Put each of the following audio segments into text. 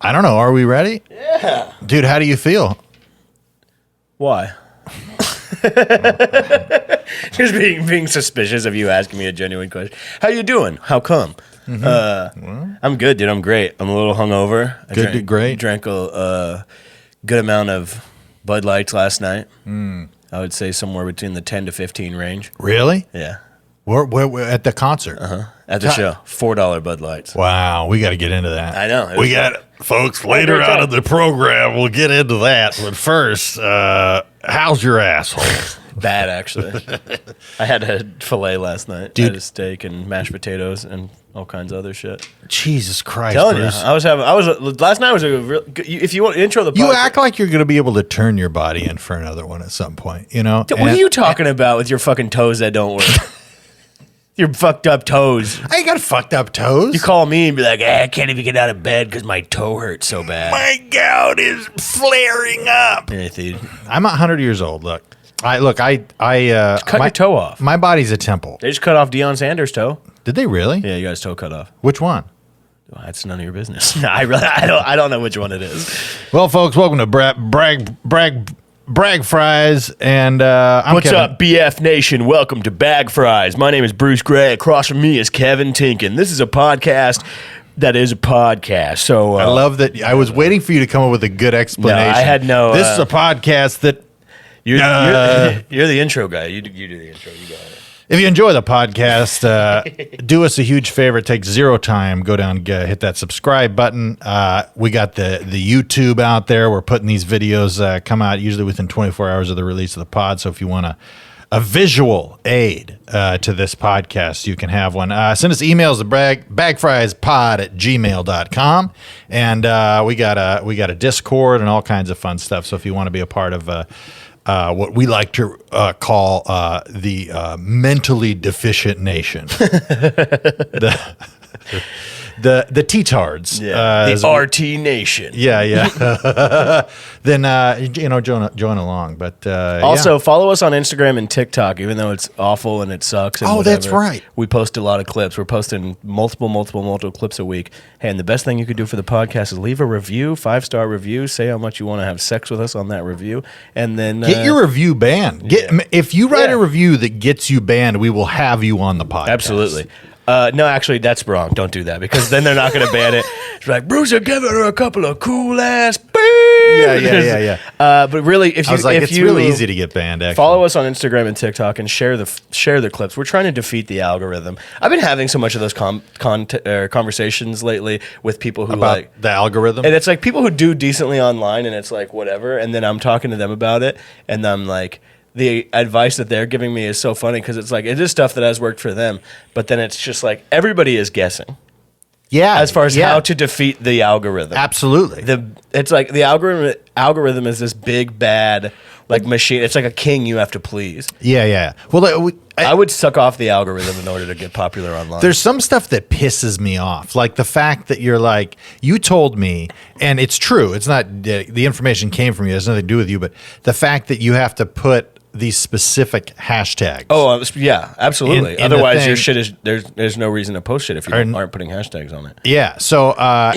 I don't know. Are we ready? Yeah. Dude, how do you feel? Why? Just being suspicious of you asking me a genuine question. How you doing? How come? I'm good, dude. I'm great. I'm a little hungover. Great. Drank a good amount of Bud Lights last night. I would say somewhere between the 10 to 15 range. Really? Yeah. We're at the concert. At the show. $4 Bud Lights. Wow, we got to get into that. I know. We got, folks, later on in the program, we'll get into that. But first, how's your asshole? Bad, actually. I had a filet last night. Dude. I had a steak and mashed potatoes and all kinds of other shit. Jesus Christ, Telling you, Bruce. last night was a real good, if you want to intro the You podcast. act like you're going to be able to turn your body in for another one at some point, you know? What are you talking about with your fucking toes that don't work? Your fucked up toes. I ain't got fucked up toes. You call me and be like, I can't even get out of bed because my toe hurts so bad. My gout is flaring up. Yeah, dude. I'm 100 years old. Look, I Cut your toe off. My body's a temple. They just cut off Deion Sanders' toe. Did they really? Yeah, you got his toe cut off. Which one? Well, that's none of your business. No, I don't know which one it is. Well, folks, welcome to Brag Fries, and I'm What's Kevin. up, BF Nation? Welcome to Bag Fries. My name is Bruce Gray. Across from me is Kevin Tinkin. This is a podcast that is a podcast. So I love that. I was waiting for you to come up with a good explanation. I had no, This is a podcast that. you're the intro guy. You do the intro. You got it. If you enjoy the podcast, do us a huge favor. It takes zero time. Go down, hit that subscribe button. We got the YouTube out there. We're putting these videos come out usually within 24 hours of the release of the pod. So if you want a visual aid to this podcast, you can have one. Send us emails to bagfriespod@gmail.com. And we got a Discord and all kinds of fun stuff. So if you want to be a part of what we like to call the mentally deficient nation, the T-tards, the RT Nation. yeah. Then join along. But Also, follow us on Instagram and TikTok, even though it's awful and it sucks. And that's whatever. right. We post a lot of clips. We're posting multiple clips a week. Hey, and the best thing you could do for the podcast is leave a review, 5-star review. Say how much you want to have sex with us on that review, and then get your review banned. If you write a review that gets you banned, we will have you on the podcast. Absolutely. No, actually, that's wrong. Don't do that because then they're not going to ban it. It's like, Bruce will give her a couple of cool ass. Yeah. But really, if It's really easy to get banned. Actually, follow us on Instagram and TikTok and share the clips. We're trying to defeat the algorithm. I've been having so much of those conversations lately with people who about the algorithm, and it's like people who do decently online, and it's like whatever. And then I'm talking to them about it, and I'm like, the advice that they're giving me is so funny because it's like it is stuff that has worked for them, but then it's just like everybody is guessing. Yeah, as far as how to defeat the algorithm. Absolutely. It's like the algorithm is this big bad like machine. It's like a king you have to please. Yeah. Well, I would suck off the algorithm in order to get popular online. There's some stuff that pisses me off, like the fact that you're like, you told me, and it's true. It's not the information came from you. It has nothing to do with you, but the fact that you have to put these specific hashtags. Oh, yeah, absolutely. In Otherwise, your shit is there's no reason to post shit if you aren't putting hashtags on it. Yeah. So, I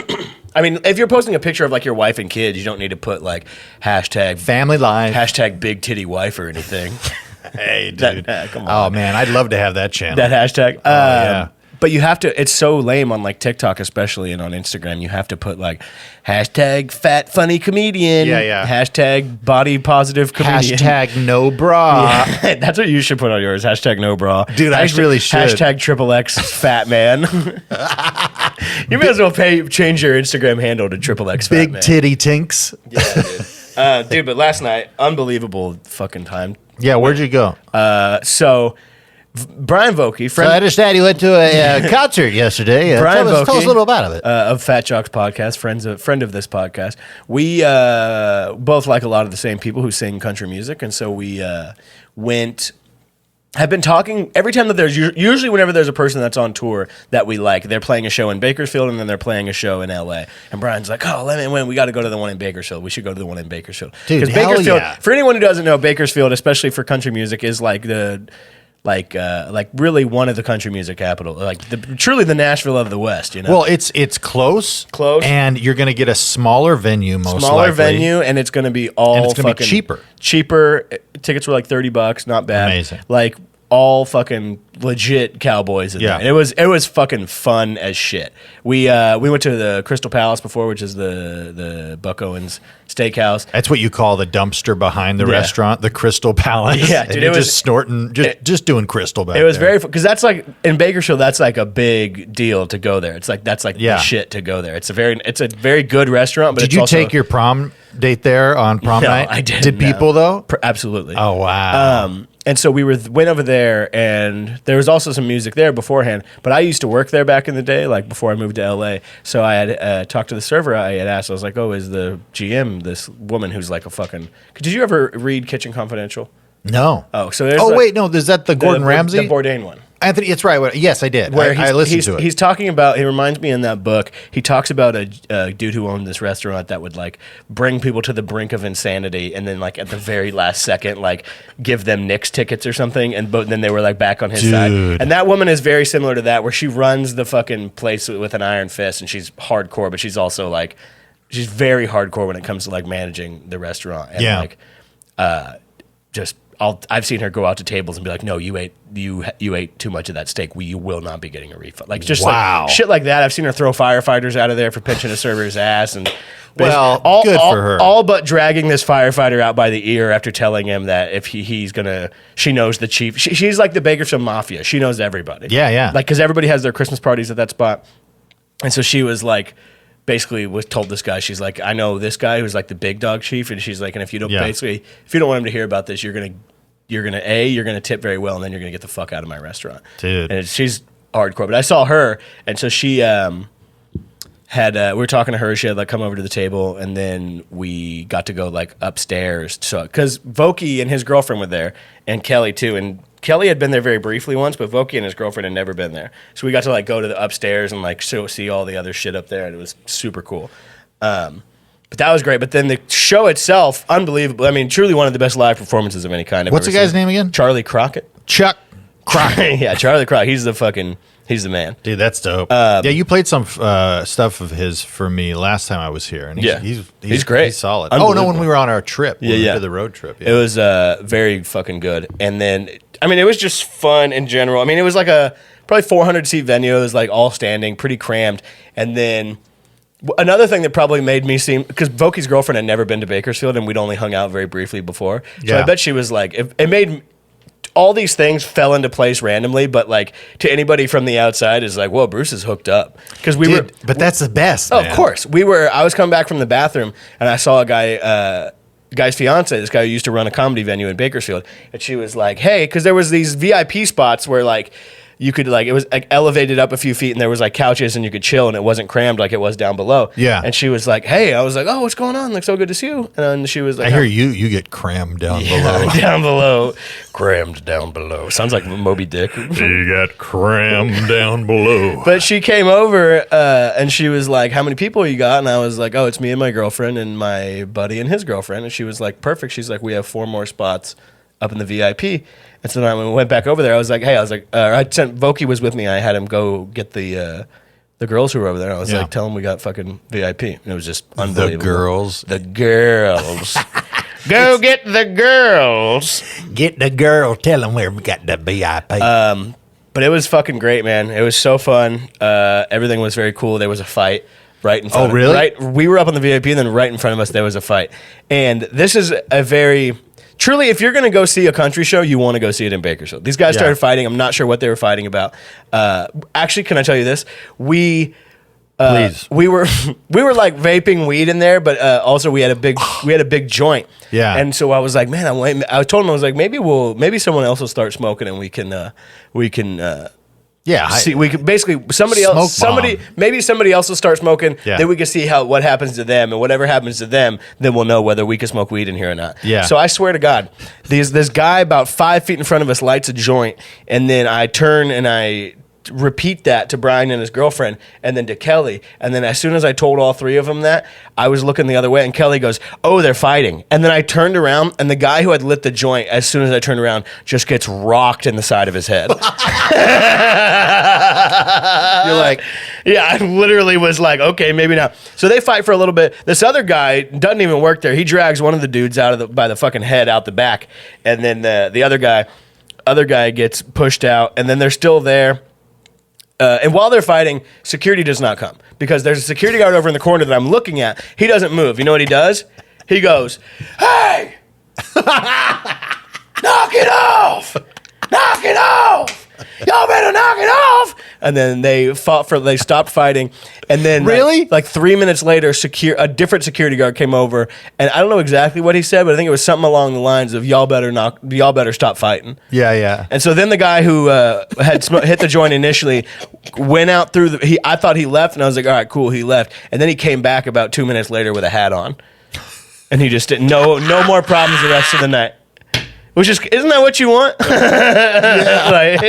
mean, if you're posting a picture of like your wife and kids, you don't need to put like hashtag family life, hashtag big titty wife or anything. Hey, dude. Come on. Oh man, I'd love to have that channel. That hashtag. Yeah. But you have to, it's so lame on like TikTok especially and on Instagram. You have to put like hashtag fat funny comedian. Yeah. Hashtag body positive comedian. Hashtag no bra. Yeah, that's what you should put on yours. Hashtag no bra. Dude, I really should. Hashtag XXX fat man. You may as well change your Instagram handle to XXX fat Big man. titty tinks. Yeah, dude. Dude, but last night, unbelievable fucking time. Yeah, where'd you go? So Brian Vokey, So I understand you went to a concert yesterday. Brian tell us a Vokey, little about it. Of Fat Jocks podcast, friend of this podcast. We both like a lot of the same people who sing country music, and so we have been talking every time that there's usually whenever there's a person that's on tour that we like, they're playing a show in Bakersfield and then they're playing a show in LA. And Brian's like, oh, we got to go to the one in Bakersfield. We should go to the one in Bakersfield. Dude, Because hell Bakersfield, yeah. for anyone who doesn't know, Bakersfield, especially for country music, is like like really one of the country music capital, like truly the Nashville of the West. You know, Well, it's close, and you're going to get a smaller venue, most smaller likely. venue, and it's going to be all And it's gonna be fucking cheaper. Cheaper. Tickets were like $30, not bad. Amazing. Like all fucking legit cowboys in Yeah. there. And it was fucking fun as shit. We went to the Crystal Palace before, which is the Buck Owens Steakhouse. That's what you call the dumpster behind the Yeah. restaurant, the Crystal Palace. Yeah, and dude, you're it was- just snorting, just doing crystal back It was there. very because that's like in Bakersfield. That's like a big deal to go there. It's like that's like Yeah. the shit to go there. It's a very good restaurant. But Did it's you also, take your prom date there on prom No, night? I didn't. Did no. people though? Absolutely. Oh wow. And so we went over there, and there was also some music there beforehand. But I used to work there back in the day, like before I moved to LA. So I had talked to the server. I had asked, I was like, "Oh, is the GM this woman who's like a fucking?" Did you ever read Kitchen Confidential? no. Oh, so there's Oh like wait, no. Is that the Gordon Ramsay? the Bourdain one. Anthony, it's right. Yes, I did. Where I listened to it. He's talking about. He reminds me in that book. He talks about a dude who owned this restaurant that would like bring people to the brink of insanity, and then like at the very last second, like give them Knicks tickets or something, and then they were like back on his side. Dude. And that woman is very similar to that, where she runs the fucking place with an iron fist, and she's hardcore, but she's also like she's very hardcore when it comes to like managing the restaurant. And Yeah. like just. I've seen her go out to tables and be like, "No, you ate too much of that steak. You will not be getting a refund." Like just Wow. like shit like that. I've seen her throw firefighters out of there for pinching a server's ass, and Well, good for her. All but dragging this firefighter out by the ear after telling him that if he's gonna, she knows the chief. She's like the Bakersfield Mafia. She knows everybody. Yeah, yeah. Like because everybody has their Christmas parties at that spot, and so she was like. Basically was told this guy, she's like, I know this guy who's like the big dog chief, and she's like, and if you don't Yeah. basically if you don't want him to hear about this, you're gonna tip very well, and then you're gonna get the fuck out of my restaurant. Dude. And she's hardcore. But I saw her, and so she had we were talking to her, she had like come over to the table, and then we got to go like upstairs. So because Voki and his girlfriend were there, and Kelly too, and Kelly had been there very briefly once, but Voki and his girlfriend had never been there. So we got to like go to the upstairs and like see all the other shit up there, and it was super cool. But that was great. But then the show itself, unbelievable. I mean, truly one of the best live performances of any kind. What's the guy's name again? Charlie Crockett. Chuck Crockett. Yeah, Charlie Crockett. He's the man. Dude, that's dope. Yeah, you played some stuff of his for me last time I was here, and he's great. He's solid. Oh no, when Unbelievable. we were on our trip, when we yeah. did the road trip. It was very fucking good. And then, I mean, it was just fun in general. I mean, it was like a probably 400 seat venue. It was like all standing, pretty crammed. And then another thing that probably made me seem, because Voki's girlfriend had never been to Bakersfield, and we'd only hung out very briefly before. So Yeah. I bet she was like, it made all these things fell into place randomly, but like to anybody from the outside is like, whoa, Bruce is hooked up. Because we were, but that's the best. oh, man. of course. I was coming back from the bathroom, and I saw a guy's fiance, this guy who used to run a comedy venue in Bakersfield, and she was like, hey, because there was these VIP spots where like you could like, it was like elevated up a few feet, and there was like couches, and you could chill, and it wasn't crammed like it was down below. Yeah. And she was like, hey, I was like, oh, what's going on? Like, so good to see you. And she was like, I hear you get crammed down below. down below, crammed down below. Sounds like Moby Dick. You got crammed down below. But she came over and she was like, how many people you got? And I was like, oh, it's me and my girlfriend and my buddy and his girlfriend. And she was like, perfect. She's like, we have 4 more spots up in the VIP. And so then when we went back over there, I sent Voki was with me. I had him go get the girls who were over there. I was like, tell them we got fucking VIP. And it was just unbelievable. The girls. The girls. Go get the girls. Get the girl. Tell them where we got the VIP. But it was fucking great, man. It was so fun. Everything was very cool. There was a fight right in front Oh, really? We were up on the VIP, and then right in front of us, there was a fight. And this is a very... Truly, if you're going to go see a country show, you want to go see it in Bakersfield. These guys started fighting. I'm not sure what they were fighting about. Actually, can I tell you this? Please. We were like vaping weed in there, but also we had a big joint. Yeah. And so I was like, man, I told him, I was like, maybe someone else will start smoking, and we can yeah. see, we could basically somebody else will start smoking. Yeah. Then we can see what happens to them, and whatever happens to them, then we'll know whether we can smoke weed in here or not. Yeah. So I swear to God, this guy about 5 feet in front of us lights a joint, and then I turn and I repeat that to Brian and his girlfriend and then to Kelly. And then as soon as I told all three of them that, I was looking the other way and Kelly goes, "Oh, they're fighting." And then I turned around and the guy who had lit the joint, as soon as I turned around, just gets rocked in the side of his head. You're like, yeah, I literally was like, okay, maybe not. So they fight for a little bit. This other guy doesn't even work there. He drags one of the dudes out of by the fucking head out the back. And then the other guy gets pushed out and then they're still there. And while they're fighting, security does not come because there's a security guard over in the corner that I'm looking at. He doesn't move. You know what he does? He goes, "Hey, knock it off! Knock it off! Y'all better knock it off!" And then they stopped fighting. And then Really? like 3 minutes later, a different security guard came over. And I don't know exactly what he said, but I think it was something along the lines of y'all better stop fighting. yeah. And so then the guy who had hit the joint initially went out through I thought he left, and I was like, all right, cool, he left. And then he came back about 2 minutes later with a hat on. And he just didn't, no more problems the rest of the night. Which isn't that what you want? Like,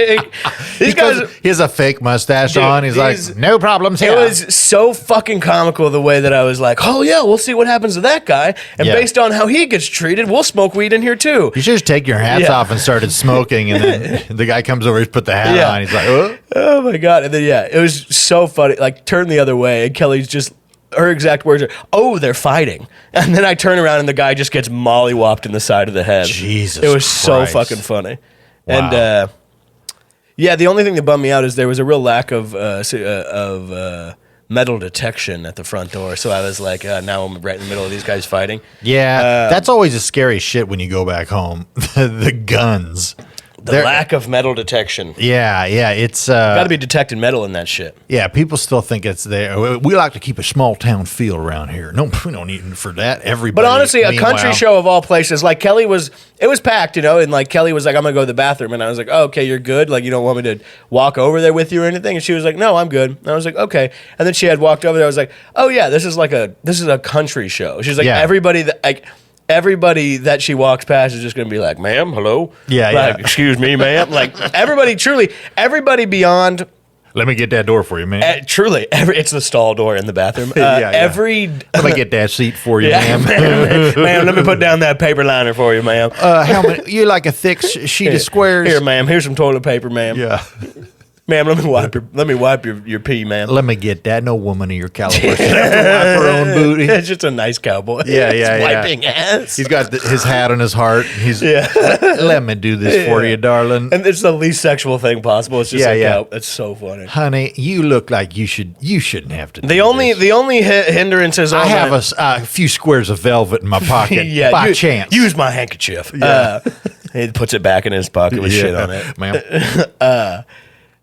these guys, He has a fake mustache Dude, on. He's like, no problems here. it was so fucking comical the way that I was like, oh yeah, we'll see what happens to that guy. And Yeah. based on how he gets treated, we'll smoke weed in here too. You should just take your hats Yeah. off and started smoking, and then the guy comes over, he's put the hat Yeah. on. He's like, oh. Oh my God. And then, yeah, it was so funny. Like, turn the other way. And Kelly's just, her exact words are, "Oh, they're fighting." And then I turn around and the guy just gets mollywopped in the side of the head. Jesus It was so Christ. fucking funny. Wow. And, yeah, the only thing that bummed me out is there was a real lack of metal detection at the front door. So I was like, now I'm right in the middle of these guys fighting. Yeah, that's always a scary shit when you go back home. The guns. The lack of metal detection. Yeah, it's Got to be detecting metal in that shit. yeah. People still think it's there. We like to keep a small town feel around here. No, we don't need it for that. Everybody. But honestly, a country meanwhile- show of all places, like Kelly it was packed, you know, and like Kelly was like, "I'm gonna go to the bathroom," and I was like, "Oh, okay, you're good. Like, you don't want me to walk over there with you or anything?" And she was like, "No, I'm good." And I was like, "Okay." And then she had walked over there. I was like, "Oh yeah, this is a country show." She's like, Yeah. Everybody that she walks past is just gonna be like, "Ma'am, hello." Yeah, like, yeah. "Excuse me, ma'am." Like everybody beyond. Let me get that door for you, man. Truly, it's the stall door in the bathroom. Yeah. Let me get that seat for you, Yeah, ma'am. ma'am, let me put down that paper liner for you, ma'am. How many? You like a thick sheet of squares? Here, ma'am. Here's some toilet paper, ma'am. Yeah. Ma'am, let me wipe your pee, ma'am. Let me get that. No woman of your caliber should have to wipe her own booty. It's just a nice cowboy. Yeah, He's yeah. wiping ass. He's got his hat on his heart. He's Yeah. let me do this for you, darling. And it's the least sexual thing possible. It's just Yeah, like, yeah. It's so funny. Honey, you look like you shouldn't have to. The only hindrance is I have a few squares of velvet in my pocket by chance. Use my handkerchief. He puts it back in his pocket with shit on it. Ma'am.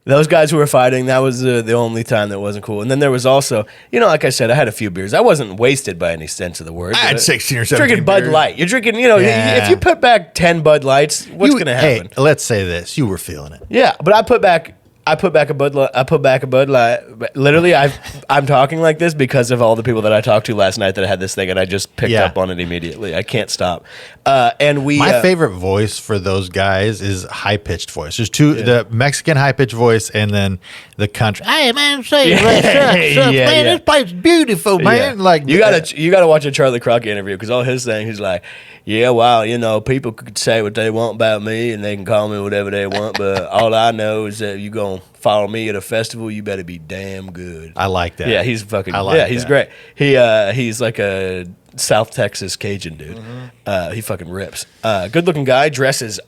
Those guys who were fighting, that was the only time that wasn't cool. And then there was also, you know, like I said, I had a few beers. I wasn't wasted by any sense of the word. I had 16 or 17 Drinking Bud beers. Light. You're drinking, you know, Yeah. if you put back 10 Bud Lights, what's going to happen? Hey, let's say this: you were feeling it. Yeah, but I put back a Bud Light. I put back a Bud Light. Literally, I'm talking like this because of all the people that I talked to last night that had this thing, and I just picked Yeah. up on it immediately. I can't stop. And we, My favorite voice for those guys is high pitched voice. There's two: the Mexican high pitched voice, and then the country. Hey man, say Yeah. man, Yeah. this place is beautiful, man. Yeah. Like you gotta watch a Charlie Crockett interview because all his thing, he's like, yeah, well, you know, people could say what they want about me and they can call me whatever they want, but all I know is that you gonna follow me at a festival, you better be damn good. I like that. Yeah, he's fucking. I like yeah, he's that. great. He's like a South Texas Cajun dude. Mm-hmm. He fucking rips. Good looking guy. Dresses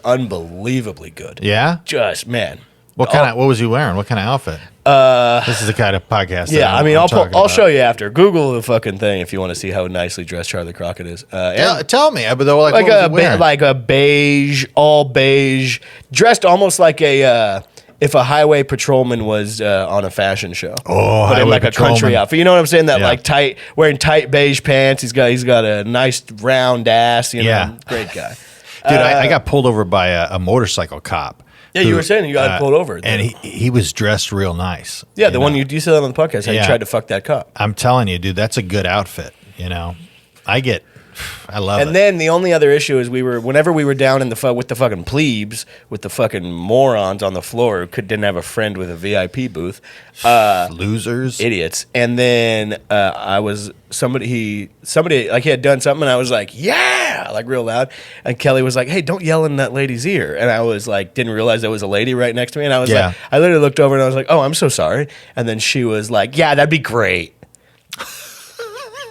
unbelievably good. Yeah. Just man. What was he wearing? What kind of outfit? This is the kind of podcast. that Yeah, I I'm mean, I'll talking I'll about. show you after. Google the fucking thing if you want to see how nicely dressed Charlie Crockett is. And Tell me, but like like what was a he wearing? like a beige, all beige, dressed almost like a if a highway patrolman was on a fashion show. Oh, but in highway like a country patrolman. outfit. You know what I'm saying? That Yeah. like wearing tight beige pants. He's got a nice round ass. You know, Yeah. great guy. Dude, I got pulled over by a motorcycle cop. Yeah, you were saying you got pulled over. and he was dressed real nice. Yeah, the one you said that on the podcast. How you Yeah. tried to fuck that cop. I'm telling you, dude, that's a good outfit. You know, I get I love And it. then the only other issue is whenever we were down in with the fucking plebes, with the fucking morons on the floor who didn't have a friend with a VIP booth, Losers. idiots. And then somebody like he had done something, and I was like, yeah, like real loud. And Kelly was like, hey, don't yell in that lady's ear. And I was like, didn't realize there was a lady right next to me. And I was Yeah. like, I literally looked over and I was like, oh, I'm so sorry. And then she was like, yeah, that'd be great.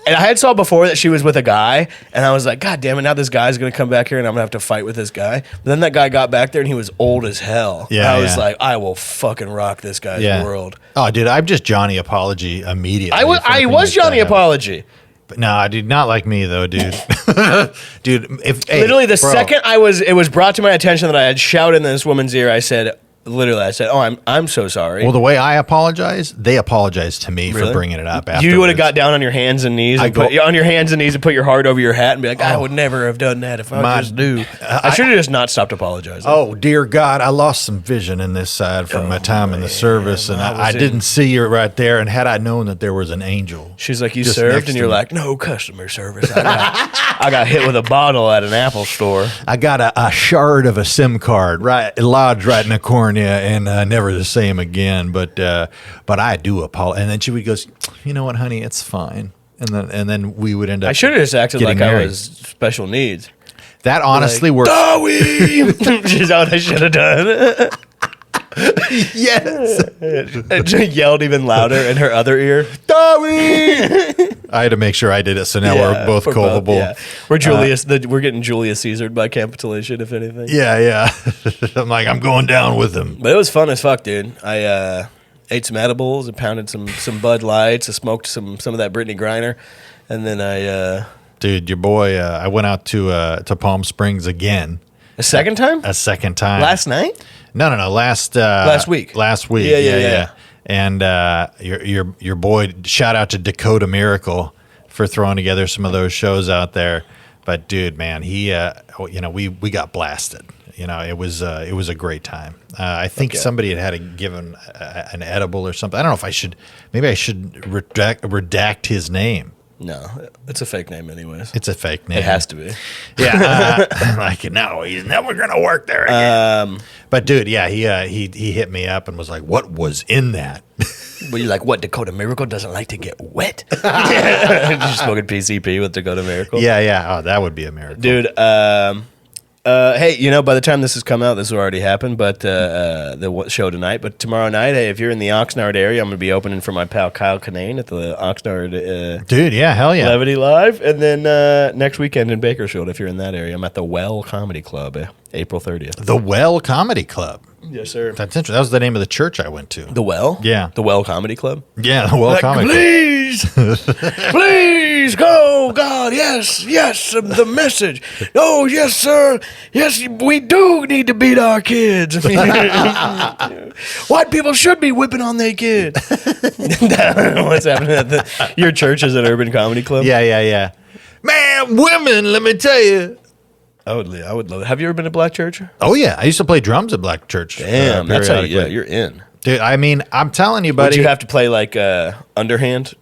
And I had saw before that she was with a guy, and I was like, God damn it, now this guy's going to come back here and I'm going to have to fight with this guy. But then that guy got back there and he was old as hell. Yeah, I was yeah. like, I will fucking rock this guy's world. Oh, dude, I'm just Johnny Apology immediately. I was for anything like Johnny that. Apology. But no, I did not like me though, dude. Dude, Literally the second it was brought to my attention that I had shouted in this woman's ear, I said, oh, I'm so sorry. Well, the way I apologize, they apologize to me for Really? bringing it up. You Afterwards. would have got down on your hands and knees and put your heart over your hat and be like, I would never have done that if I just knew. I should have just not stopped apologizing. Oh, dear God, I lost some vision in this side from my time in the service, and I didn't see you right there. And had I known that there was an angel, She's like, you just served? next And to you're me. like, no customer service. I got hit with a bottle at an Apple store. I got a shard of a SIM card lodged right in the cornea, and never the same again. But I do apologize. And then she would go, you know what, honey, it's fine. And then we would end up. I should have just acted getting like I married. was special needs. That honestly worked. Dowie! She's what I should have done. Yes. And she yelled even louder in her other ear. I had to make sure I did it, so now we're both culpable. We're we're getting Julius Caesared by capitulation, if anything. Yeah. I'm like, I'm going down with him. But it was fun as fuck, dude. I ate some edibles and pounded some Bud Lights. I smoked some of that Brittany Griner, and then I Dude, your boy, I went out to Palm Springs again. a second time A second time. last night. No. Last week. Last week. Yeah. And your boy, shout out to Dakota Miracle for throwing together some of those shows out there. But dude, man, he, we got blasted. It was a great time. I think somebody had given an edible or something. I don't know if I should redact his name. No, it's a fake name, anyways. It's a fake name. It has to be. Yeah, like no, he's never gonna work there again. But dude, yeah, he hit me up and was like, "What was in that?" But you're like, what? Dakota Miracle doesn't like to get wet. Just smoking PCP with Dakota Miracle. Yeah. Oh, that would be a miracle, Dude, hey, by the time this has come out, this will already happen, but the show tonight. But tomorrow night, hey, if you're in the Oxnard area, I'm going to be opening for my pal Kyle Kinane at the Oxnard dude. Yeah, hell yeah. Levity Live. And then next weekend in Bakersfield, if you're in that area, I'm at the Well Comedy Club, April 30th. The Well Comedy Club. Yes, sir. That's interesting. That was the name of the church I went to. The Well? Yeah. The Well Comedy Club? Yeah, the Well Comedy Club. Please go, God, yes, the message. Oh, yes, sir, yes, we do need to beat our kids. White people should be whipping on their kids. What's happening at your church is an urban comedy club? Yeah. Man, women, let me tell you. I would love it. Have you ever been to Black Church? Oh yeah, I used to play drums at Black Church. Damn, that's how periodically. you're in. Dude, I mean, I'm telling you, buddy. Would you have to play like underhand?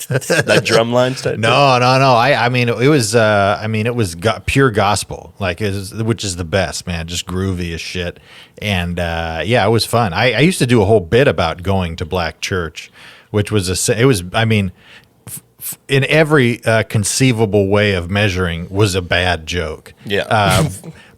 That drum line stuff? No. I mean, it was. It was pure gospel, which is the best, man. Just groovy as shit, and it was fun. I used to do a whole bit about going to Black Church, which was in every conceivable way of measuring was a bad joke. Yeah.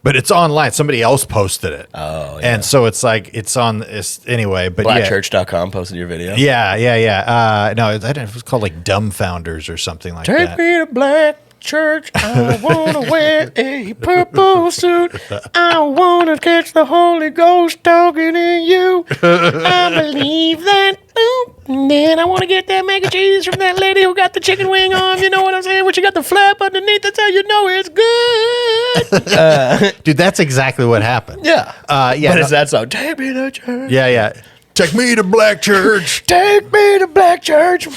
But it's online. Somebody else posted it. Oh, yeah. And so it's like anyway. But Blackchurch.com posted your video. Yeah. No, it was called like Dumbfounders or something like Take that. me to Black Church. I want to wear a purple suit. I want to catch the Holy Ghost talking in you. I believe that. Ooh. And then I want to get that mac and cheese from that lady who got the chicken wing on. You know what I'm saying? When she got the flap underneath, that's how you know it's good. Dude, that's exactly what happened. Yeah. Yeah. But it's that song. Take me to church. Yeah. Take me to Black Church. Take me to Black Church.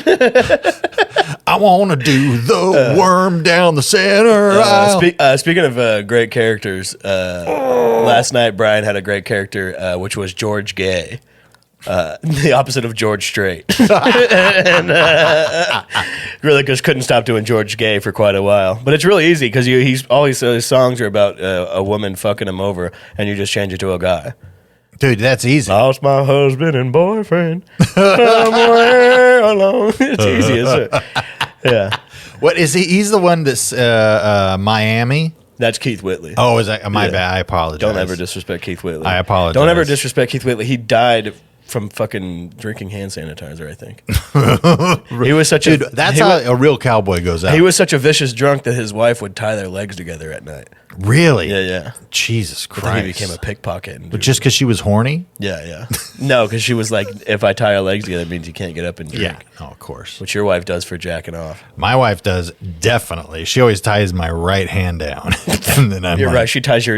I want to do the worm down the center aisle. Speaking of great characters, last night Brian had a great character, which was George Gay. the opposite of George Strait. And really just couldn't stop doing George Gay for quite a while. But it's really easy because he's always his songs are about a woman fucking him over, and you just change it to a guy. Dude, that's easy. Lost my husband and boyfriend somewhere alone. It's easy, isn't it? Yeah. What is he? He's the one that's Miami. That's Keith Whitley. Oh, is that my bad? I apologize. Don't ever disrespect Keith Whitley. I apologize. Don't ever disrespect Keith Whitley. He died from fucking drinking hand sanitizer, I think. He was such Dude, a that's how a real cowboy goes out. he was such a vicious drunk that his wife would tie their legs together at night. Really? Yeah. Jesus But then Christ. he became a pickpocket. And But just because she was horny? yeah. No, because she was like, if I tie our legs together, it means you can't get up and drink. Oh, of course. Which your wife does for jacking off. My wife does, definitely. She always ties my right hand down. And then I'm You're like, right. She ties your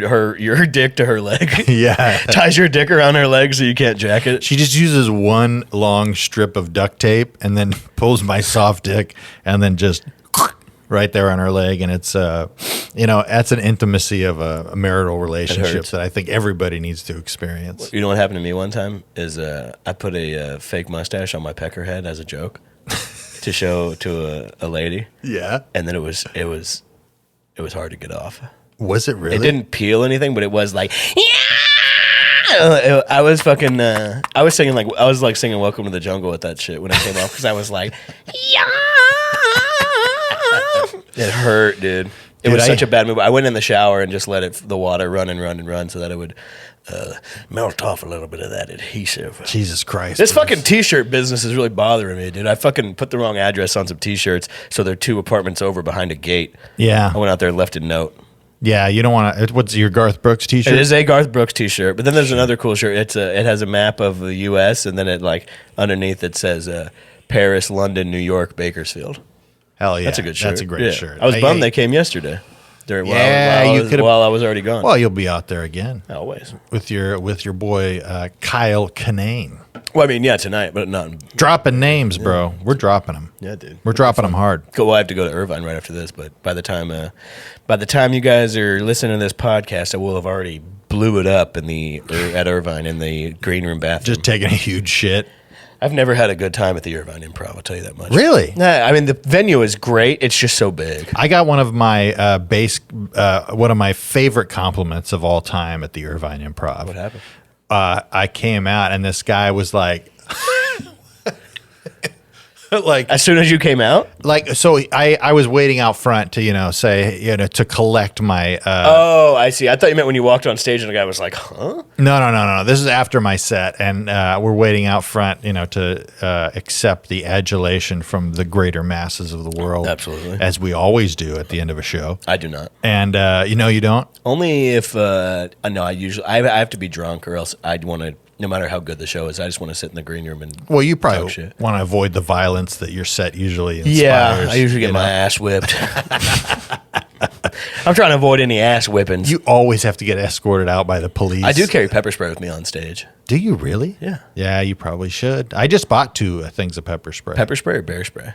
dick to her leg. Yeah. Ties your dick around her leg so you can't jack it. She just uses one long strip of duct tape and then pulls my soft dick and then just right there on her leg. And it's, that's an intimacy of a marital relationship hurts. that I think everybody needs to experience. You know what happened to me one time is I put a fake mustache on my pecker head as a joke to show to a lady, Yeah. and then it was hard to get off. Was it really? It didn't peel anything, but it was like, yeah. I was fucking. I was singing singing "Welcome to the Jungle" with that shit when it came off because I was like, yeah. It hurt, dude. It was such a bad move. I went in the shower and just let the water run and run and run so that it would melt off a little bit of that adhesive. Jesus Christ. This Bruce. fucking t-shirt business is really bothering me, dude. I fucking put the wrong address on some t-shirts, so they're 2 apartments over behind a gate. Yeah. I went out there and left a note. Yeah, you don't want to. What's your Garth Brooks t-shirt? It is a Garth Brooks t-shirt, but then there's another cool shirt. It has a map of the U.S. and then underneath it says Paris, London, New York, Bakersfield. Hell yeah. That's a good shirt. That's a great shirt. I was bummed they came yesterday. While I was already gone. Well, you'll be out there again Always. with your boy Kyle Kinane. Well, I mean, yeah, tonight, but not. Dropping names, bro. We're dropping them. Yeah, dude. We're dropping them hard. Well, I have to go to Irvine right after this, but by the time you guys are listening to this podcast, I will have already blew it up at Irvine in the green room bathroom. Just taking a huge shit. I've never had a good time at the Irvine Improv. I'll tell you that much. Really? Nah, I mean the venue is great. It's just so big. I got one of my one of my favorite compliments of all time at the Irvine Improv. What happened? I came out and this guy was like, like As soon as you came out? so I was waiting out front to say to collect my Oh, I see. I thought you meant when you walked on stage and the guy was like, huh? no. This is after my set, and we're waiting out front, to accept the adulation from the greater masses of the world. Absolutely. As we always do at the end of a show. I do not. And you don't? Only if no, I have to be drunk or else I'd want to. No matter how good the show is, I just want to sit in the green room and Well, you talk probably shit. want to avoid the violence that your set usually inspires. Yeah, I usually get my ass whipped. I'm trying to avoid any ass whippings. You always have to get escorted out by the police. I do carry pepper spray with me on stage. Do you really? Yeah. Yeah, you probably should. I just bought 2 things of pepper spray. Pepper spray or bear spray?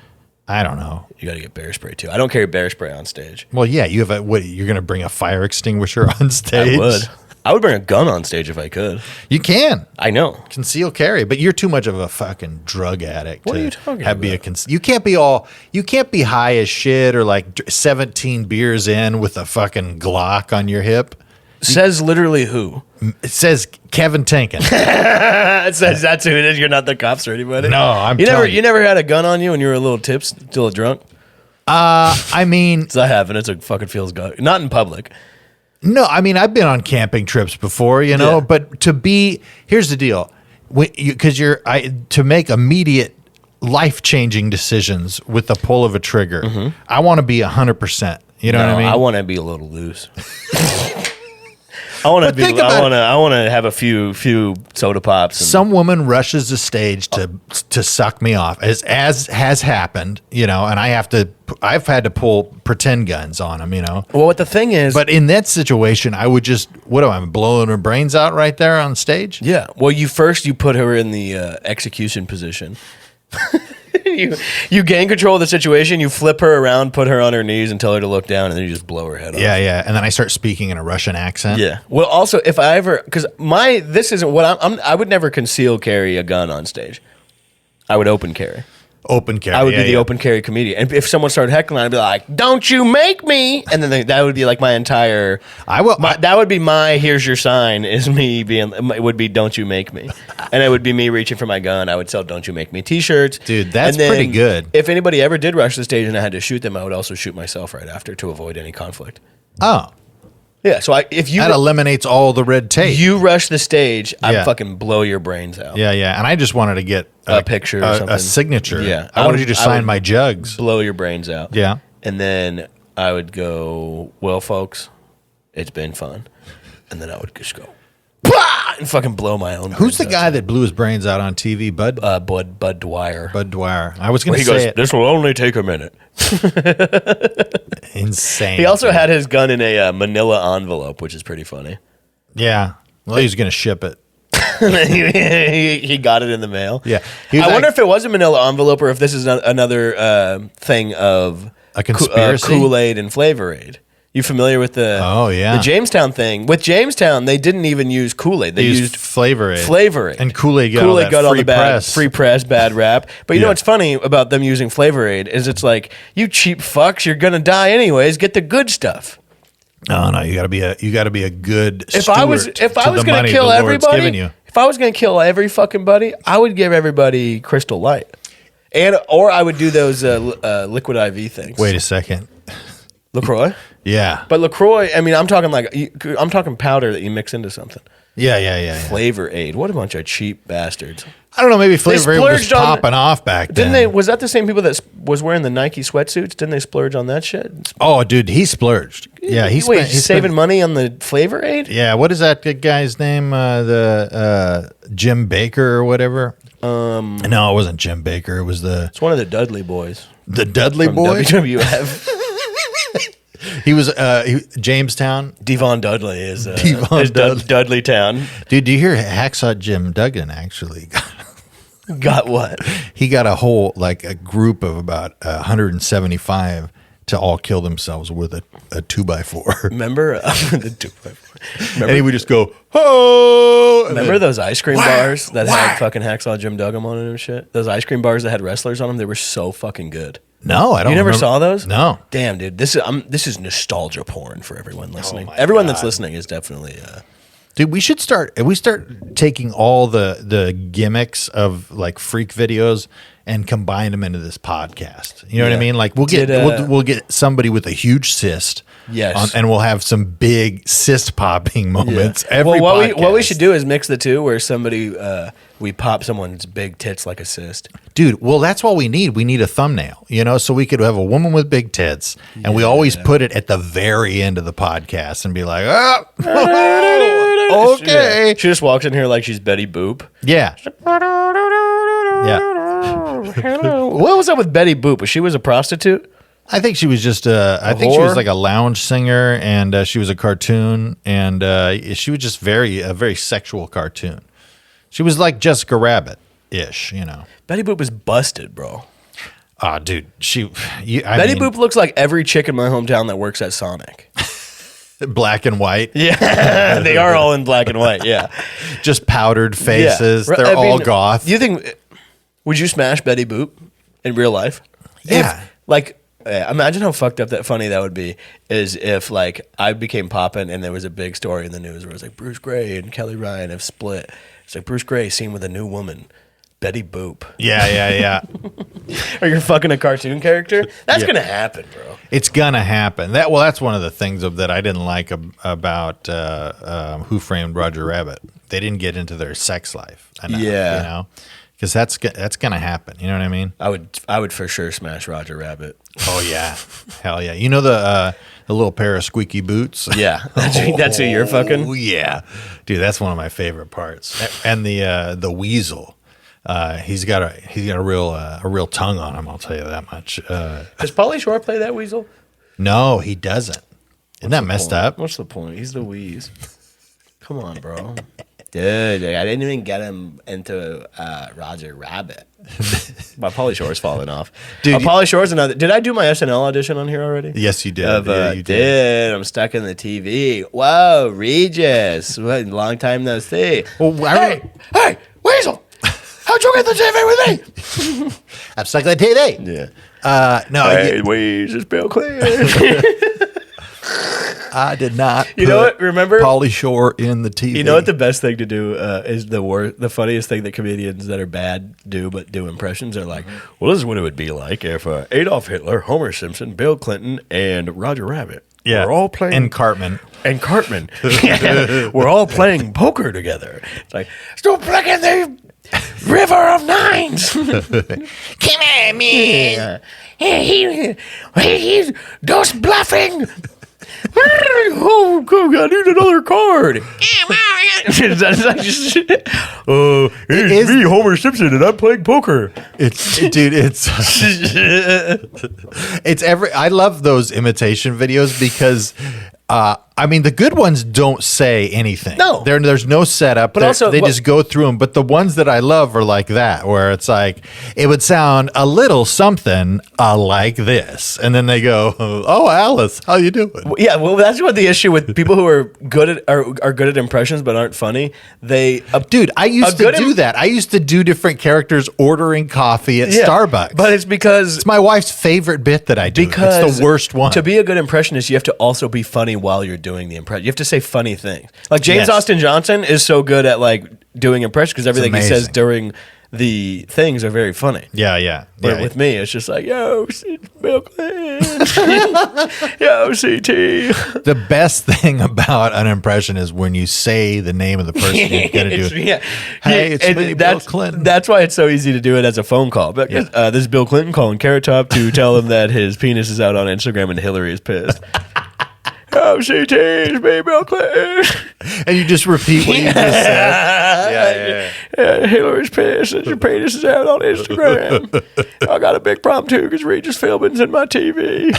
I don't know. You got to get bear spray too. I don't carry bear spray on stage. Well, yeah, you have you're going to bring a fire extinguisher on stage? I would bring a gun on stage if I could. You can. I know. Conceal carry, but you're too much of a fucking drug addict. What to are you talking Be about? you can't be high as shit or like 17 beers in with a fucking Glock on your hip. Says literally who? It says Kevin Tinkin. It says that's who it is. You're not the cops or anybody. No, I'm you telling you. You never had a gun on you when you were a little still drunk? I mean, So I haven't. It's a fucking feels good. Not in public. no, I mean, I've been on camping trips before, Yeah. but here's the deal. To make immediate life-changing decisions with the pull of a trigger, I want to be 100%. You know what I mean? I want to be a little loose. I want to But think about it. I want to have a few soda pops. And, Some woman rushes the stage to suck me off, as has happened, and I've had to pull pretend guns on them, well, what the thing is, But in that situation, I would just what am I blowing her brains out right there on stage? yeah. Well, you put her in the execution position. you gain control of the situation. You flip her around, put her on her knees, and tell her to look down, and then you just blow her head off. Yeah, yeah. And then I start speaking in a Russian accent. Yeah. Well, also, if I ever, because this isn't what I would never conceal carry a gun on stage. I would open carry. Open carry. I would be the open carry comedian. And if someone started heckling, I'd be like, "Don't you make me!" And then that would be like my entire. That would be my. Here's your sign. Is me being. It would be "Don't you make me," and it would be me reaching for my gun. I would sell "Don't you make me" T-shirts. Dude, that's pretty good. If anybody ever did rush the stage and I had to shoot them, I would also shoot myself right after to avoid any conflict. Oh. Yeah, so if you that eliminates all the red tape. You rush the stage, I fucking blow your brains out. Yeah, yeah. And I just wanted to get a picture or something. A signature. Yeah. I wanted you to sign my jugs. Blow your brains out. Yeah. And then I would go, "Well, folks, it's been fun." And then I would just go, "Bah!" and fucking blow my own. Who's the guy that blew his brains out on TV? Bud Dwyer. Bud Dwyer. I was going to say it. This will only take a minute. Insane. He also had his gun in a manila envelope, which is pretty funny. Yeah. Well, he's going to ship it. he got it in the mail. Yeah. I wonder if it was a manila envelope or if this is another thing of a conspiracy. Kool-Aid and Flavor Aid. You familiar with the Jamestown thing? With Jamestown, they didn't even use Kool-Aid. They used Flavor Aid. Flavor Aid. And Kool-Aid got all the free press, bad rap. But you know what's funny about them using Flavor Aid is it's like, you cheap fucks, you're gonna die anyways. Get the good stuff. No, you gotta be a good. If I was gonna kill everybody, if I was gonna kill every fucking buddy, I would give everybody Crystal Light, or I would do those liquid IV things. Wait a second. LaCroix? Yeah. But LaCroix, I mean, I'm talking powder that you mix into something. Yeah. Flavor Aid. What a bunch of cheap bastards. I don't know, maybe Flavor Aid was popping off back then. Didn't they? Was that the same people that was wearing the Nike sweatsuits? Didn't they splurge on that shit? Oh, dude, he splurged. Yeah, he's saving money on the Flavor Aid? Yeah, what is that guy's name? The Jim Baker or whatever? No, it wasn't Jim Baker. It was It's one of the Dudley boys. The Dudley boys? WWF. He was Jamestown. Devon Dudley is Dudley. Dudley Town. Dude, do you hear Hacksaw Jim Duggan actually got what? He got a whole a group of about 175 to all kill themselves with a 2x4. Remember the 2x4? And he would just go, "Oh!" Remember those ice cream bars that had fucking Hacksaw Jim Duggan on it and shit? Those ice cream bars that had wrestlers on them, they were so fucking good. No, I don't. You never saw those? No. Damn, dude, this is nostalgia porn for everyone listening. Everyone that's listening is definitely. Dude, we should start. If we start taking all the gimmicks of freak videos and combine them into this podcast, you know what I mean? Like we'll get somebody with a huge cyst. Yes, and we'll have some big cyst popping moments. Yeah. What we should do is mix the two, where somebody we pop someone's big tits like a cyst. Dude, well, that's all we need. We need a thumbnail, so we could have a woman with big tits, and we always put it at the very end of the podcast and be like, "Oh, okay." She just walks in here like she's Betty Boop. Yeah. Yeah. What was up with Betty Boop? She was a prostitute? I think she was just I think she was like a lounge singer, and she was a cartoon, and she was just a very sexual cartoon. She was like Jessica Rabbit-ish, Betty Boop was busted, bro. Ah, dude, Betty Boop looks like every chick in my hometown that works at Sonic. Black and white. Yeah, they are all in black and white. Yeah, just powdered faces. Yeah. They're all goth. Would you smash Betty Boop in real life? Yeah, imagine how fucked up funny that would be is if I became poppin' and there was a big story in the news where it was like Bruce Gray and Kelly Ryan have split. It's like Bruce Gray seen with a new woman, Betty Boop. Yeah. Or you're fucking a cartoon character? That's gonna happen, bro. It's gonna happen. That's one of the things that I didn't like about Who Framed Roger Rabbit. They didn't get into their sex life enough, because that's gonna happen. You know what I mean? I would for sure smash Roger Rabbit. Oh yeah, hell yeah! You know the little pair of squeaky boots? Yeah, that's who you're fucking. Oh yeah, dude, that's one of my favorite parts. And the weasel, he's got a real tongue on him. I'll tell you that much. Does Pauly Shore play that weasel? No, he doesn't. Isn't that messed up? What's the point? He's the wheeze. Come on, bro. Dude, I didn't even get him into Roger Rabbit. My Pauly Shore's falling off. Dude, Pauly Shore's another. Did I do my SNL audition on here already? Yes, you did. Yeah, you did. I'm stuck in the TV. Whoa, Regis. What, long time no see. Well, Hey, Weasel. How'd you get the TV with me? I'm stuck on the TV. Yeah. No, Hey, Weasel, Bill Clinton. I did not. You know what? Remember Pauly Shore in the TV. You know what the best thing to do is the funniest thing that comedians that are bad do, but do impressions are like, well, this is what it would be like if Adolf Hitler, Homer Simpson, Bill Clinton, and Roger Rabbit were all playing and Cartman. Yeah, we're all playing poker together. It's like, stop playing the River of Nines. Come on, man. He's just bluffing. Oh, God, I need another card. It's me, Homer Simpson, and I'm playing poker. It's I love those imitation videos because I mean the good ones don't say anything. No. There's no setup. But also, they just go through them. But the ones that I love are like that, where it's like it would sound a little something like this, and then they go, "Oh, Alice, how you doing?" Yeah, well, that's what the issue with people who are good at are good at impressions but aren't funny. Dude, I used to do that. I used to do different characters ordering coffee at Starbucks. But it's because it's my wife's favorite bit that I do. Because it's the worst one. To be a good impressionist, you have to also be funny while you're doing the impression. You have to say funny things. Like James Austin Johnson is so good at like doing impressions because everything he says during the things are very funny. Yeah. But with me, it's just like, yo, it's Bill Clinton. Yo, CT. The best thing about an impression is when you say the name of the person you're going to do it. Hey, it's me, Bill Clinton. That's why it's so easy to do it as a phone call. But this is Bill Clinton calling Carrot Top to tell him that his penis is out on Instagram and Hillary is pissed. Oh, CT, it's me, Bill Clinton. And you just repeat what you just said. Yeah, Hillary's pissed that your penis is out on Instagram. I got a big problem, too, because Regis Philbin's in my TV.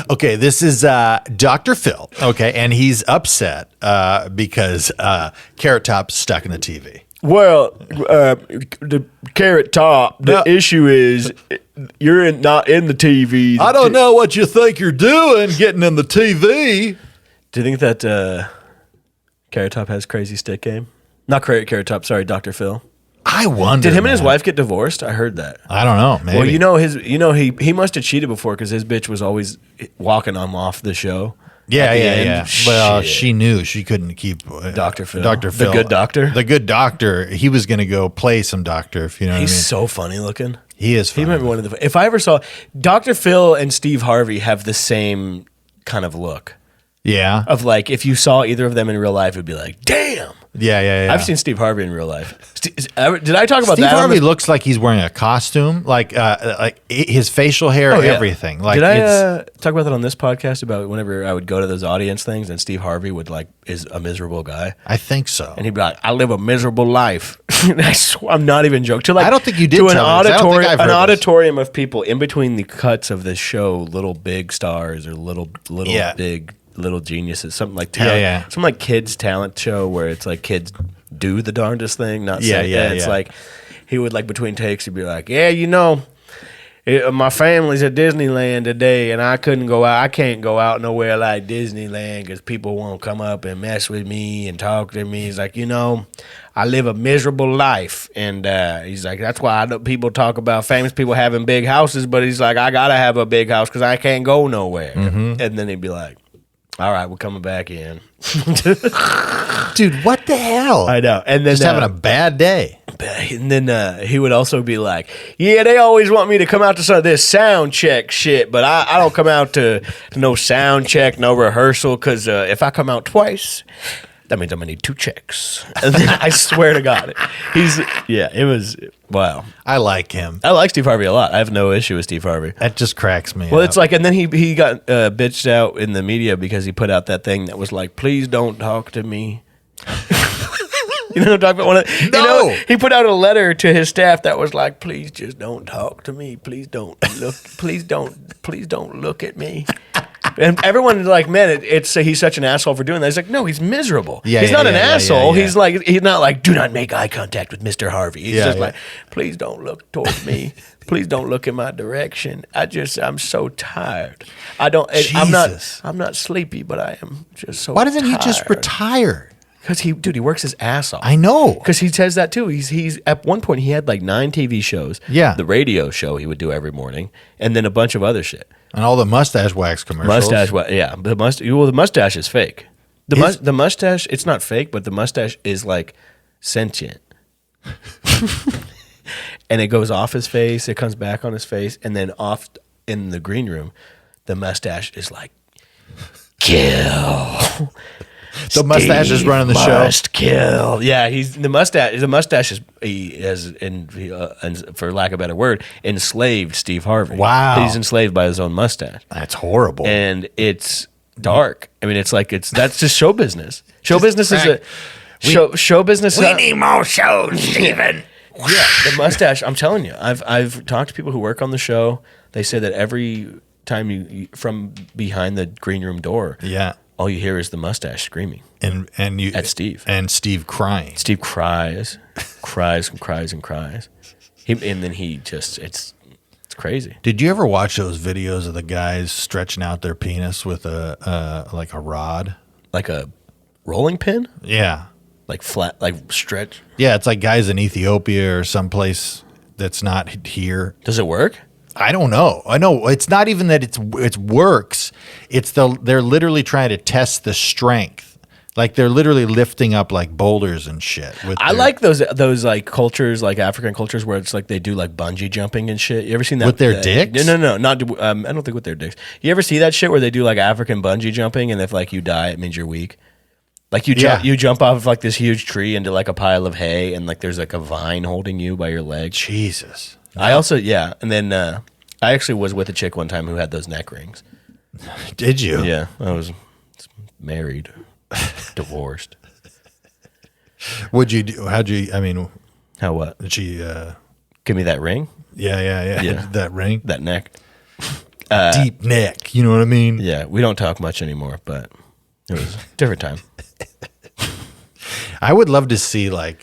Okay, this is Dr. Phil. Okay, and he's upset because Carrot Top's stuck in the TV. Well, the Carrot Top, the issue is you're not in the TV. I don't know what you think you're doing getting in the TV. Do you think that Carrot Top has crazy stick game? Not Carrot Top, sorry, Dr. Phil. I wonder. Did him and his wife get divorced? I heard that. I don't know. Maybe. Well, he must have cheated before because his bitch was always walking him off the show. Yeah. Well, she knew she couldn't keep Dr. Phil. Dr. Phil. The good doctor? The good doctor. He was going to go play some doctor, if you know what I mean. He's so funny looking. He is funny. He might be one of the... If I ever saw... Dr. Phil and Steve Harvey have the same kind of look. Yeah. Of like, if you saw either of them in real life, it'd be like, damn. Yeah. I've seen Steve Harvey in real life. Did I talk about Steve that? Steve Harvey looks like he's wearing a costume, like his facial hair, everything. Like, did I talk about that on this podcast about whenever I would go to those audience things and Steve Harvey would is a miserable guy? I think so. And he'd be like, I live a miserable life. I'm not even joking. I don't think you did to an auditorium of people in between the cuts of this show, little big stars or little big little geniuses, something like talent, something like kids talent show where it's like kids do the darndest thing, not say it's like he would like between takes he'd be like, my family's at Disneyland today and I couldn't go out. I can't go out nowhere like Disneyland because people won't come up and mess with me and talk to me. He's like, I live a miserable life. And he's like, that's why people talk about famous people having big houses, but he's like, I gotta have a big house because I can't go nowhere. And then he'd be like, all right, we're coming back in. Dude, what the hell? I know. And then just having a bad day. And then he would also be like, they always want me to come out to this sound check shit, but I don't come out to no sound check, no rehearsal, because if I come out twice, that means I'm going to need 2 checks. And then I swear to God, it was, wow. I like him. I like Steve Harvey a lot. I have no issue with Steve Harvey. That just cracks me up. It's like, and then he got bitched out in the media because he put out that thing that was like, please don't talk to me. You know what I'm talking about? He put out a letter to his staff that was like, please just don't talk to me. Please don't look at me. And everyone's like, man, he's such an asshole for doing that. He's like, no, he's miserable. Yeah, he's yeah, not an yeah, yeah, asshole. yeah, yeah. He's not like, do not make eye contact with Mr. Harvey. He's Yeah, just yeah. like, please don't look towards me. Please don't look in my direction. I'm so tired. Jesus. I'm not sleepy, but I am just so Why doesn't he just tired. retire? Because he works his ass off. I know. Because he says that too. He's at one point he had like 9 TV shows. Yeah. The radio show he would do every morning, and then a bunch of other shit. And all the mustache wax commercials. Yeah. The mustache is fake. The mustache, it's not fake, but the mustache is like sentient. And it goes off his face, it comes back on his face, and then off in the green room, the mustache is like, kill. The mustache is running the show. Must kill. Yeah, the mustache. The mustache for lack of a better word, enslaved Steve Harvey. Wow. He's enslaved by his own mustache, That's horrible. and it's dark. I mean, that's just show business. Show business is show business. We need more shows, Steven. Yeah, the mustache. I'm telling you, I've talked to people who work on the show. They say that every time you from behind the green room door, yeah. all you hear is the mustache screaming. And you At Steve. And Steve crying. Steve cries and cries and cries. And then it's crazy. Did you ever watch those videos of the guys stretching out their penis with a rod? Like a rolling pin, Yeah. like flat, like stretch. Yeah, it's like guys in Ethiopia or someplace that's not here. Does it work? I don't know. I know it's not even that it works. They're literally trying to test the strength. Like they're literally lifting up like boulders and shit. I like those like cultures, like African cultures, where it's like they do like bungee jumping and shit. You ever seen that With their dicks? No, not. I don't think with their dicks. You ever see that shit where they do like African bungee jumping, and if like you die, it means you're weak. Like you jump off of like this huge tree into like a pile of hay, and like there's like a vine holding you by your leg. Jesus. I also and then I actually was with a chick one time who had those neck rings. Did you? Yeah, I was married, divorced. What'd you do? How'd you? I mean, How what? did she? Give me that ring, Yeah. That ring, that neck. deep neck. You know what I mean? Yeah, we don't talk much anymore, but it was a different time. I would love to see like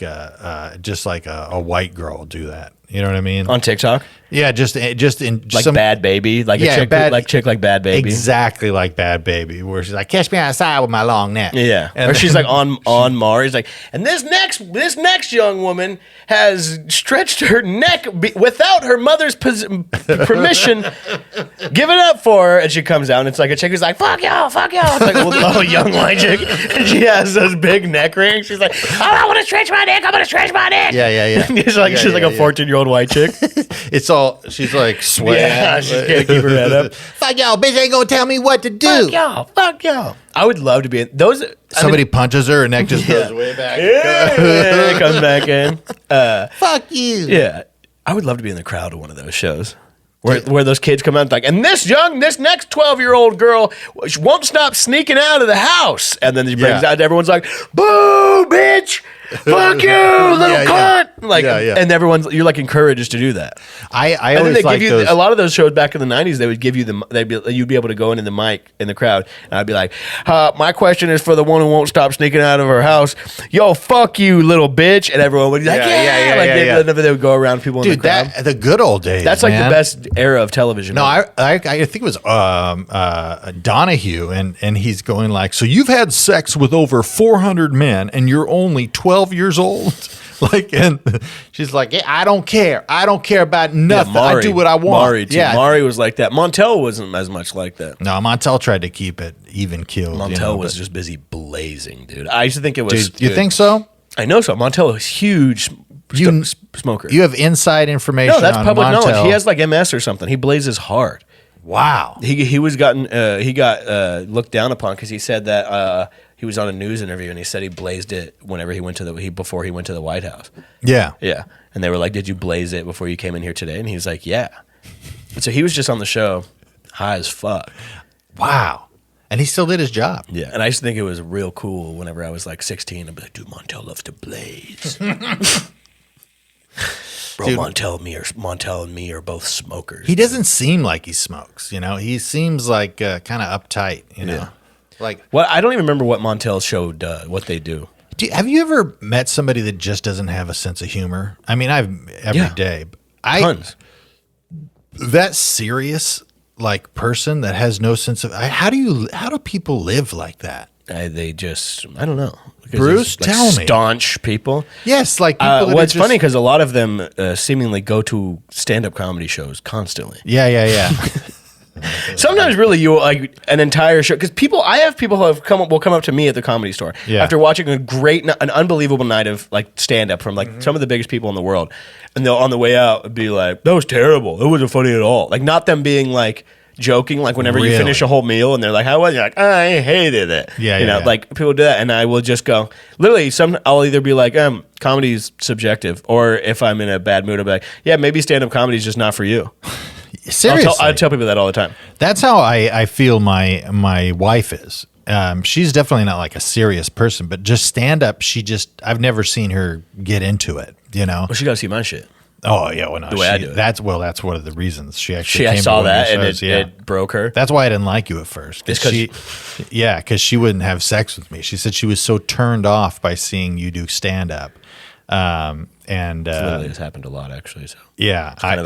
just like a white girl do that. You know what I mean? On TikTok, Yeah, just in like some Bad Baby, like Yeah, a chick, like Bad Baby. exactly like Bad Baby, where she's like, "Catch me outside with my long neck." Yeah, And or she's like on Mars, like, and this next young woman has stretched her neck without her mother's permission, given up for her, and she comes out, and it's like a chick who's like, "Fuck y'all, fuck y'all." It's like a little young white chick, and she has those big neck rings. She's like, "Oh, I want to stretch my neck. I'm gonna stretch my neck." yeah. she's like Yeah, a 14-year-old white chick. It's all she's like sweating. Yeah, she can't keep her head up. Fuck y'all, bitch ain't gonna tell me what to do. Fuck y'all. I would love to be in those. Somebody punches her, her neck just goes way back. Yeah, comes back in. Fuck you. Yeah, I would love to be in the crowd of one of those shows where those kids come out like, and this next 12-year-old girl won't stop sneaking out of the house, and then she brings out, everyone's like, "Boo, bitch! Fuck you, little cunt!" Like, and you're like encouraged to do that. I And then always they like give you those. a lot of those shows back in the 90s. They would give you you'd be able to go into the mic in the crowd, and I'd be like, "My question is for the one who won't stop sneaking out of her house. Yo, fuck you, little bitch!" And everyone would be like, "Yeah." They would go around people in the Dude, crowd. the good old days. That's like man. the best era of television. No, I think it was Donahue, and he's going like, "So you've had sex with over 400 men, and you're only 12 years old." Like, and she's like, "Yeah, I don't care. I don't care about nothing. I do what I want." Maury, too. Maury was like that. Montel wasn't as much like that. No, Montel tried to keep it even keeled. Montel was just busy blazing, dude. I used to think it was. Dude, you think so? I know so. Montel was huge smoker. You have inside information. No, that's on public Montel. knowledge. He has like MS or something. He blazes hard. Wow. He got looked down upon because he said that he was on a news interview and he said he blazed it whenever he went to before he went to the White House. Yeah. Yeah, and they were like, "Did you blaze it before you came in here today?" And he was like, "Yeah." And so he was just on the show, high as fuck. Wow. And he still did his job. Yeah, and I used to think it was real cool whenever I was like 16. I'd be like, "Dude, Montel loves to blaze." Bro, Dude. Montel and me are both smokers. He doesn't seem like he smokes. He seems like kind of uptight. Yeah. Like, Well, I don't even remember what Montel's show what they do. have you ever met somebody that just doesn't have a sense of humor? I mean, every day. Tons. That serious like person that has no sense of how do people live like that? I don't know. Because Bruce, there's, tell me. Staunch people. Yes, like people that Well, are it's funny because a lot of them seemingly go to stand-up comedy shows constantly. Yeah. Sometimes, really, you like an entire show because I have people who will come up to me at the Comedy Store after watching an unbelievable night of like stand-up from like some of the biggest people in the world, and they'll on the way out be like, "That was terrible. It wasn't funny at all." Like not them being like joking, like whenever you finish a whole meal and they're like, "How was it?" You're like, "I hated it." Yeah. Like people do that, and I will just go. Literally, I'll either be like, comedy's subjective," or if I'm in a bad mood, I'll be like, "Yeah, maybe stand-up comedy is just not for you." Seriously, I tell people that all the time. That's how I feel my wife is. She's definitely not like a serious person, but just stand up. I've never seen her get into it. Well, she got to see my shit. Oh yeah, well, no, The way I do it. That's one of the reasons she actually. I came saw to one of that your and shows, it broke her. That's why I didn't like you at first. It's Because she wouldn't have sex with me. She said she was so turned off by seeing you do stand up. Literally, has happened a lot actually. So Yeah, kind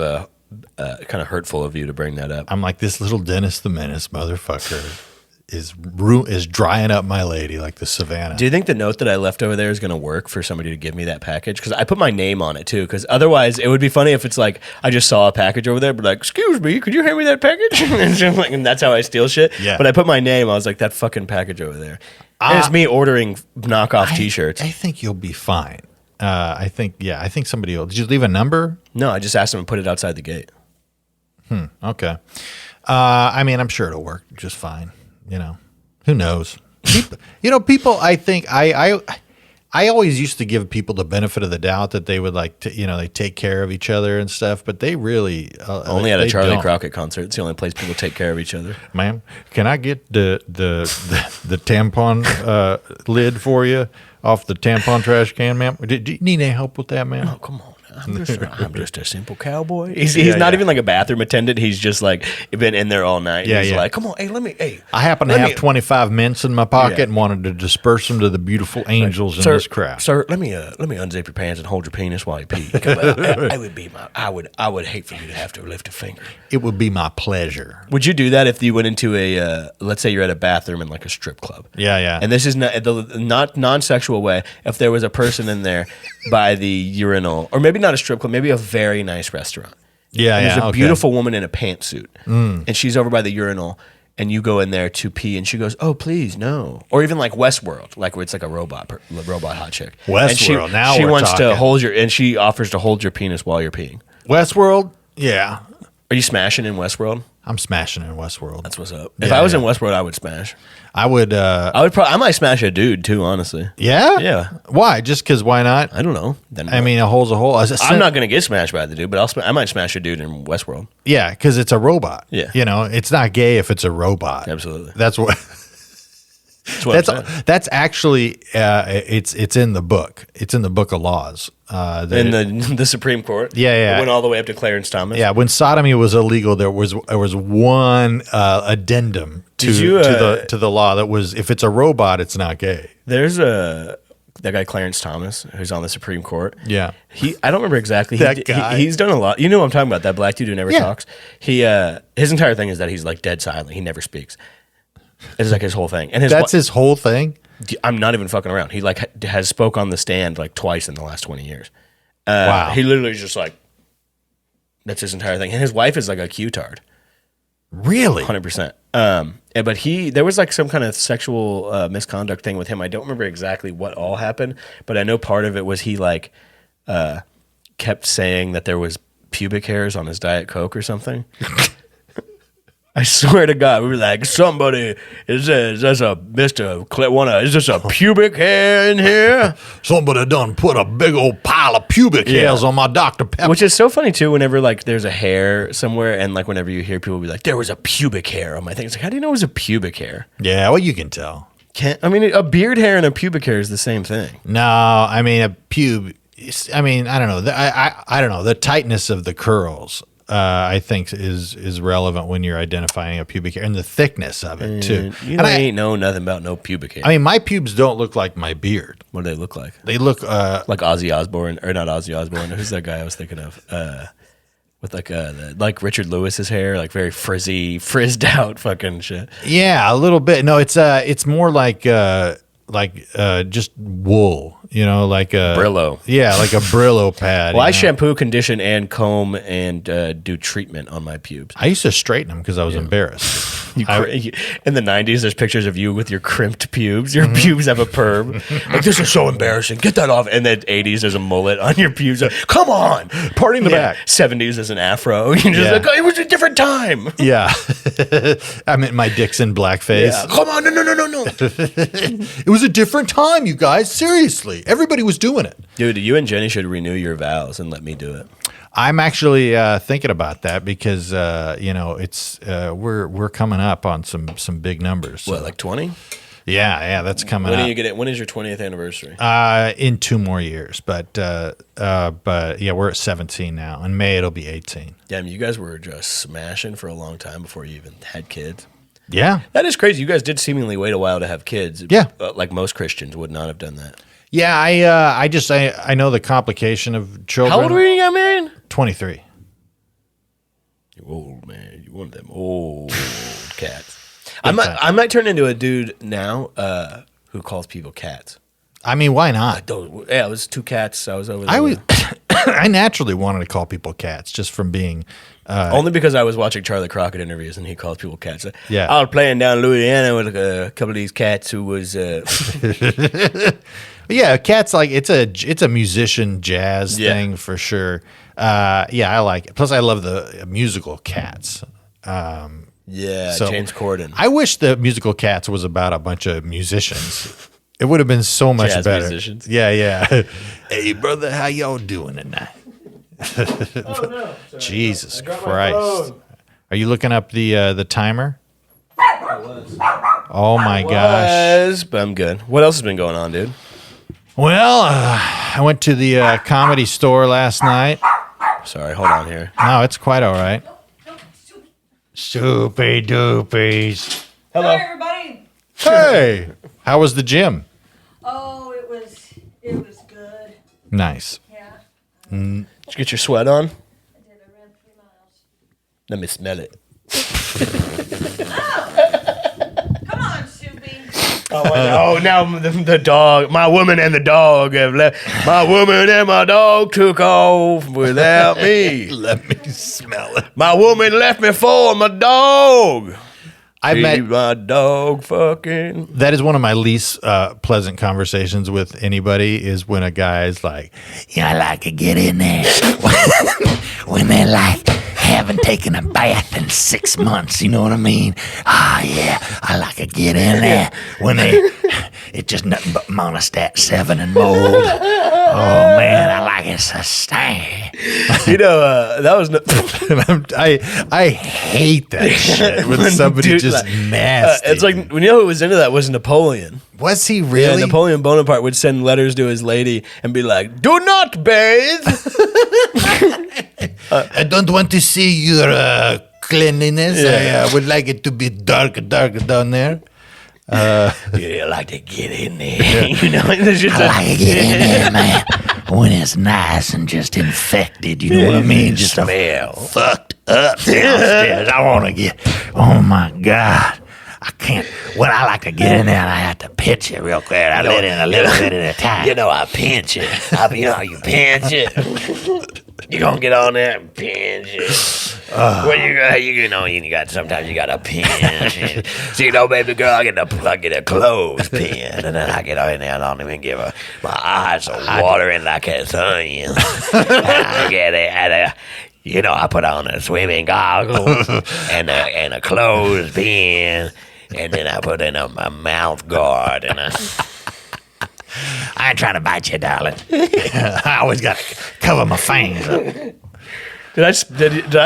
of hurtful of you to bring that up. I'm like, this little Dennis the Menace motherfucker is drying up my lady like the Savannah. Do you think the note that I left over there is going to work for somebody to give me that package? Because I put my name on it too. Because otherwise, it would be funny if it's like I just saw a package over there, but like, "Excuse me, could you hand me that package?" and that's how I steal shit. Yeah. But I put my name. I was like, "That fucking package over there." And it's me ordering knockoff T-shirts. I think you'll be fine. I think somebody will. Did you leave a number? No, I just asked them to put it outside the gate. Okay. I mean, I'm sure it'll work just fine. Who knows? People. I think I always used to give people the benefit of the doubt that they would like to, they take care of each other and stuff, but they really Only at a they Charlie don't. Crockett concert. It's the only place people take care of each other. Ma'am, can I get the tampon lid for you off the tampon trash can, ma'am? Do you need any help with that, ma'am? Oh, come on. I'm just a simple cowboy. He's not even like a bathroom attendant. He's just like been in there all night. Yeah, He's yeah. like, come on, hey. I happen to have 25 mints in my pocket Yeah. and wanted to disperse them to the beautiful angels in this crowd. Sir, let me unzip your pants and hold your penis while you pee. I would hate for you to have to lift a finger. It would be my pleasure. Would you do that if you went into a let's say you're at a bathroom in like a strip club? Yeah. And this is not non-sexual way. If there was a person in there by the urinal, or maybe not a strip club, maybe a very nice restaurant. Yeah, And there's a okay. beautiful woman in a pantsuit, and she's over by the urinal, and you go in there to pee, and she goes, "Oh, please, no." Or even like Westworld, like where it's like a robot hot chick. Westworld, And now she we're wants to talking. hold and she offers to hold your penis while you're peeing. Westworld? Yeah. Are you smashing in Westworld? I'm smashing in Westworld. That's what's up. If Yeah, I was yeah. in Westworld, I would smash. I would, I might smash a dude too, honestly. yeah? Yeah. Why? Just because why not? I don't know. Then I mean, a hole's a hole. I'm not gonna get smashed by the dude, but I might smash a dude in Westworld. Yeah, because it's a robot. Yeah. It's not gay if it's a robot. Absolutely. That's what. That's what I'm saying. That's actually it's in the book. It's in the book of laws. In the Supreme Court. Yeah. It went all the way up to Clarence Thomas. Yeah, when sodomy was illegal, there was one addendum to Did you, to the law that was if it's a robot, it's not gay. There's that guy Clarence Thomas who's on the Supreme Court. Yeah. I don't remember exactly. That guy. He's done a lot. You know what I'm talking about? That black dude who never Yeah. talks. His entire thing is that he's like dead silent. He never speaks. It's like his whole thing. And That's his whole thing. I'm not even fucking around. He like has spoke on the stand like twice in the last 20 years. Wow. He literally is just like that's his entire thing. And his wife is like a Q-tard. Really? 100%. But there was like some kind of sexual misconduct thing with him. I don't remember exactly what all happened, but I know part of it was he like kept saying that there was pubic hairs on his Diet Coke or something. I swear to God, we were like, somebody is this a Mr. Is this a pubic hair in here? Somebody done put a big old pile of pubic hairs on my Dr. Pepper. Which is so funny too. Whenever like there's a hair somewhere, and like whenever you hear people be like, "There was a pubic hair on my thing," it's like, how do you know it was a pubic hair? Yeah, well, you can tell. A beard hair and a pubic hair is the same thing. No, I mean a pube. I mean, I don't know. I don't know. The tightness of the curls, I think, is relevant when you're identifying a pubic hair, and the thickness of it too. You And ain't know nothing about no pubic hair. I mean, my pubes don't look like my beard. What do they look like? They look Like Ozzy Osbourne, or not Ozzy Osbourne? Who's that guy I was thinking of? With like Richard Lewis's hair, like very frizzed out fucking shit. yeah, a little bit. No, it's more like just wool. You know, like a Brillo. Yeah, like a Brillo pad. Well, I you know? shampoo, condition, and comb and do treatment on my pubes. I used to straighten them because I was embarrassed. In the 90s, there's pictures of you with your crimped pubes. Your pubes have a perm. Like, this is so embarrassing. Get that off. And then 80s, there's a mullet on your pubes. Come on. Party in the back. 70s, there's an afro. You're just Yeah. like, oh, it was a different time. Yeah, I mean my Dixon blackface. Yeah. Come on. No. It was a different time, you guys. Seriously, everybody was doing it. Dude, you and Jenny should renew your vows and let me do it. I'm actually thinking about that because it's we're coming up on some big numbers. So. What, like 20? Yeah, that's coming When up. do you get it? When is your 20th anniversary? In 2 more years, but yeah, we're at 17 now. In May it'll be 18. Damn, you guys were just smashing for a long time before you even had kids. Yeah, That is crazy. You guys did seemingly wait a while to have kids. Yeah. Like most Christians would not have done that. yeah. I know the complication of children. How old were you when you got married? 23. You old, man. You one of them old cats. I might turn into a dude now who calls people cats. I mean, why not? Yeah, it was 2 cats. I was over there. I was. I naturally wanted to call people cats just from being. Only because I was watching Charlie Crockett interviews and he calls people cats. Yeah. I was playing down in Louisiana with a couple of these cats who was. Yeah, cats like it's a musician jazz Yeah. thing for sure. Yeah, I like it. Plus, I love the musical Cats. Yeah, So- James Corden. I wish the musical Cats was about a bunch of musicians. It would have been so much Jazz better. musicians. Yeah. Hey, brother, how y'all doing tonight? Jesus Christ! Are you looking up the timer? Oh my gosh! But I'm good. What else has been going on, dude? Well, I went to the comedy store last night. Sorry, hold on here. No, it's quite all right. Soupy doopies. Hello. Hi, everybody. Hey, how was the gym? Oh, it was good. Nice. Yeah, Did you get your sweat on? I did. I ran 3 miles. Let me smell it. Come on, Soupy. Oh, now the dog, my woman and the dog have left. My woman and my dog took off without me. Let me smell it. My woman left me for my dog. I met. My dog fucking. That is one of my least pleasant conversations with anybody. Is when a guy's like, Yeah, I like to get in there when they're like haven't taken a bath in 6 months. You know what I mean? Ah, yeah, I like to get in there when it's just nothing but monostat 7 and mold. Oh man, I like it so stank. You know, that was. I hate that shit when somebody Dude, just like, nasty. it's like, when you know who was into that was Napoleon. was he Yeah, really? Napoleon Bonaparte would send letters to his lady and be like, "Do not bathe." I don't want to see your cleanliness. Yeah. I would like it to be dark down there. Yeah, I like to get in there. You know, there's just I like to get in there, man. When it's nice and just infected, you know what I mean? Just smell fucked up downstairs. I want to get. Oh my God. I can't. When I like to get in there, I have to pinch it real quick. I let in a little bit at a time. You know, I pinch it. You pinch it. You gonna get on there and pinch it. Well, you know, you got sometimes you gotta pinch it. So you know, baby girl, I get a clothespin, and then I get in there and I don't even give her. My eyes are watering like a onion. I get it, and you know, I put on a swimming goggles and a clothespin, and then I put in a mouth guard and I ain't trying to bite you, darling. I always got to cover my fangs up. Did I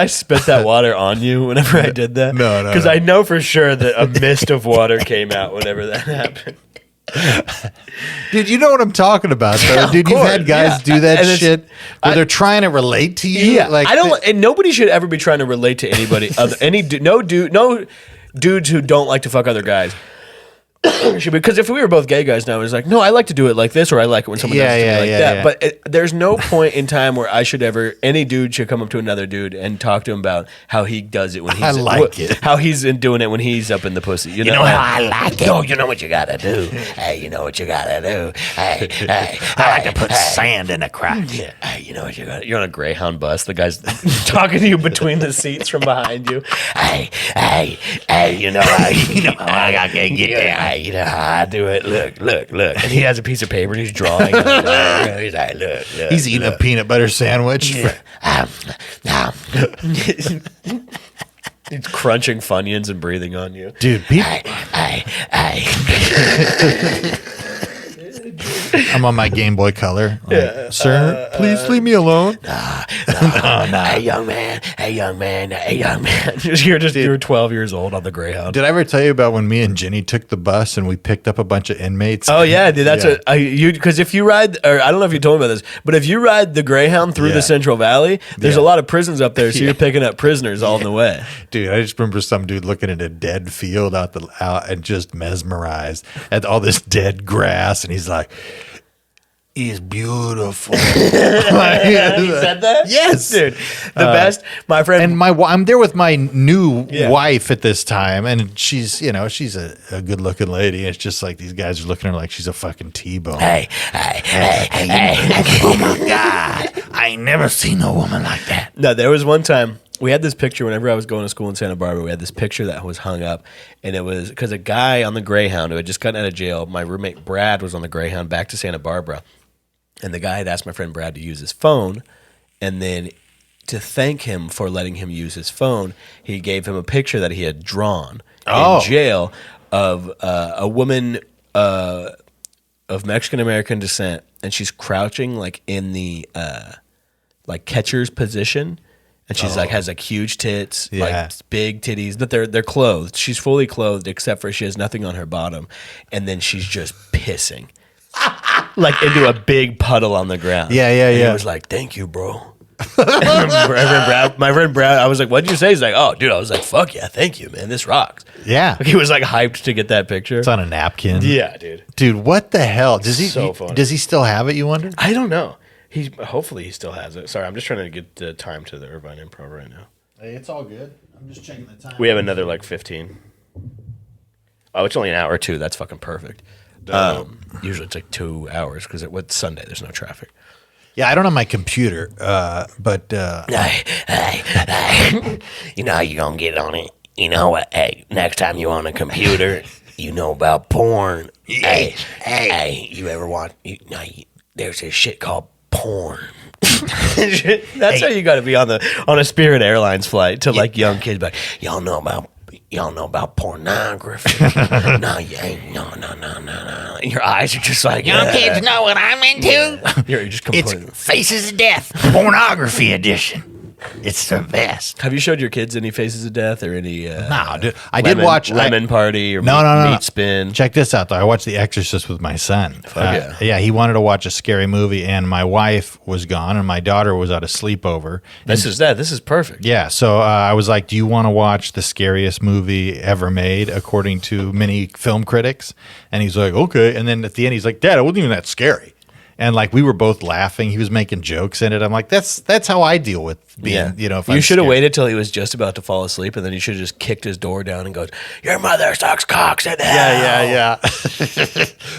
spit that water on you whenever I did that? No. Because I know for sure that a mist of water came out whenever that happened. Dude, you know what I'm talking about, though. Yeah, Dude, of you've course, had guys yeah. do that And it's- shit where they're trying to relate to you. Yeah, like I don't, and nobody should ever be trying to relate to anybody. No dudes who don't like to fuck other guys. Because if we were both gay guys now, it's like, no, I like to do it like this, or I like it when someone does it to me like that. yeah. But there's no point in time where I should ever, any dude should come up to another dude and talk to him about how he does it when he's I like it. how he's doing it when he's up in the pussy. You know, You know how I like it. No, you know what you gotta do. Hey, you know what you gotta do. Hey, I like to put sand in a crack. Hey, you know what you gotta do. you're on a Greyhound bus. The guy's talking to you between the seats from behind you. Hey, you know I gotta get there. Hey, you know how I do it. Look. And he has a piece of paper and he's drawing. He's like, look. He's eating a peanut butter sandwich. He's crunching Funyuns and breathing on you. Dude, people, I'm on my Game Boy Color. Like, sir, please leave me alone. Hey, young man. You're 12 years old on the Greyhound. Did I ever tell you about when me and Jenny took the bus and we picked up a bunch of inmates? Oh yeah, dude. That's Yeah. because if you ride, or I don't know if you told me about this, but if you ride the Greyhound through Yeah. the Central Valley, there's Yeah. a lot of prisons up there, so you're picking up prisoners all in the way. Dude, I just remember some dude looking at a dead field out and just mesmerized at all this dead grass, and he's like, "He's beautiful." He said that? Yes. dude. The best. My friend. And I'm there with my new Yeah. wife at this time, and she's a good looking lady. It's just like these guys are looking at her like she's a fucking T-bone. Hey. Oh my God. I ain't never seen a woman like that. No, there was one time we had this picture whenever I was going to school in Santa Barbara. We had this picture that was hung up, and it was because a guy on the Greyhound who had just gotten out of jail, my roommate Brad was on the Greyhound back to Santa Barbara, and the guy had asked my friend Brad to use his phone, and then to thank him for letting him use his phone, he gave him a picture that he had drawn in jail of a woman of Mexican American descent, and she's crouching like in the like catcher's position. And she's like has like huge tits, Yeah. like big titties, but they're clothed. She's fully clothed except for she has nothing on her bottom, and then she's just pissing, like into a big puddle on the ground. Yeah. And he was like, "Thank you, bro." my friend Brad, I was like, "What'd you say?" He's like, "Oh, dude," I was like, "Fuck yeah, thank you, man. This rocks." Yeah. Like, he was like hyped to get that picture. It's on a napkin. Yeah, dude. Dude, what the hell? Does he So funny. does he still have it, you wonder? I don't know. Hopefully he still has it. Sorry, I'm just trying to get the time to the Irvine Improv right now. Hey, it's all good. I'm just checking the time. We have another like 15. Oh, it's only an hour or two. That's fucking perfect. Usually it's like 2 hours because with Sunday there's no traffic. Yeah, I don't have my computer, but hey. You know how you gonna get on it? You know what? Hey, next time you on a computer, you know about porn. Hey, you ever watch? There's this shit called porn. That's how you got to be on a Spirit Airlines flight to like young kids. Like, Y'all know about pornography? No, you ain't. No. and your eyes are just like Young kids know what I'm into. You're just It's complaining. Faces of Death, pornography edition. It's the best. Have you showed your kids any Faces of Death or any? no, dude, I did watch Lemon Party or No. Meat Spin. Check this out, though. I watched The Exorcist with my son. Yeah. He wanted to watch a scary movie, and my wife was gone, and my daughter was at a sleepover. This is perfect. Yeah, so I was like, do you want to watch the scariest movie ever made, according to many film critics? And he's like, okay. And then at the end, he's like, Dad, it wasn't even that scary. And like we were both laughing. He was making jokes in it. I'm like, that's how I deal with being, if you I'm should have scared. waited till he was just about to fall asleep, and then you should have just kicked his door down and goes, "Your mother sucks cocks in hell." Yeah.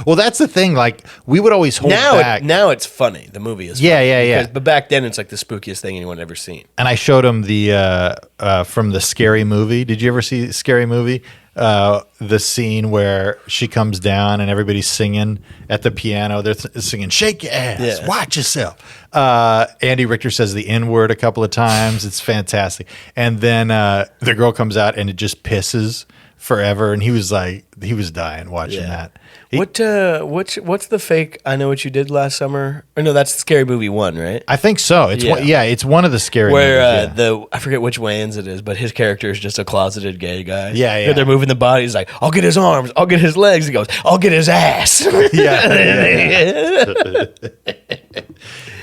Well, that's the thing. Like we would always hold back. Now it's funny. The movie is Yeah, funny yeah. because- But back then, it's like the spookiest thing anyone ever seen. And I showed him the from the Scary Movie. Did you ever see Scary Movie? The scene where she comes down and everybody's singing at the piano. They're singing "Shake Your Ass, Yeah. Watch Yourself." Andy Richter says the N word a couple of times. It's fantastic. And then the girl comes out and it just pisses forever, and he was dying watching Yeah. that. He- What's the fake I Know What You Did Last Summer? Or no, that's Scary Movie 1, right? I think so. It's Yeah. it's one of the scary Where movies, I forget which Wayans it is, but his character is just a closeted gay guy. Yeah, yeah. They're moving the body. He's like, I'll get his arms, I'll get his legs. He goes, I'll get his ass. yeah.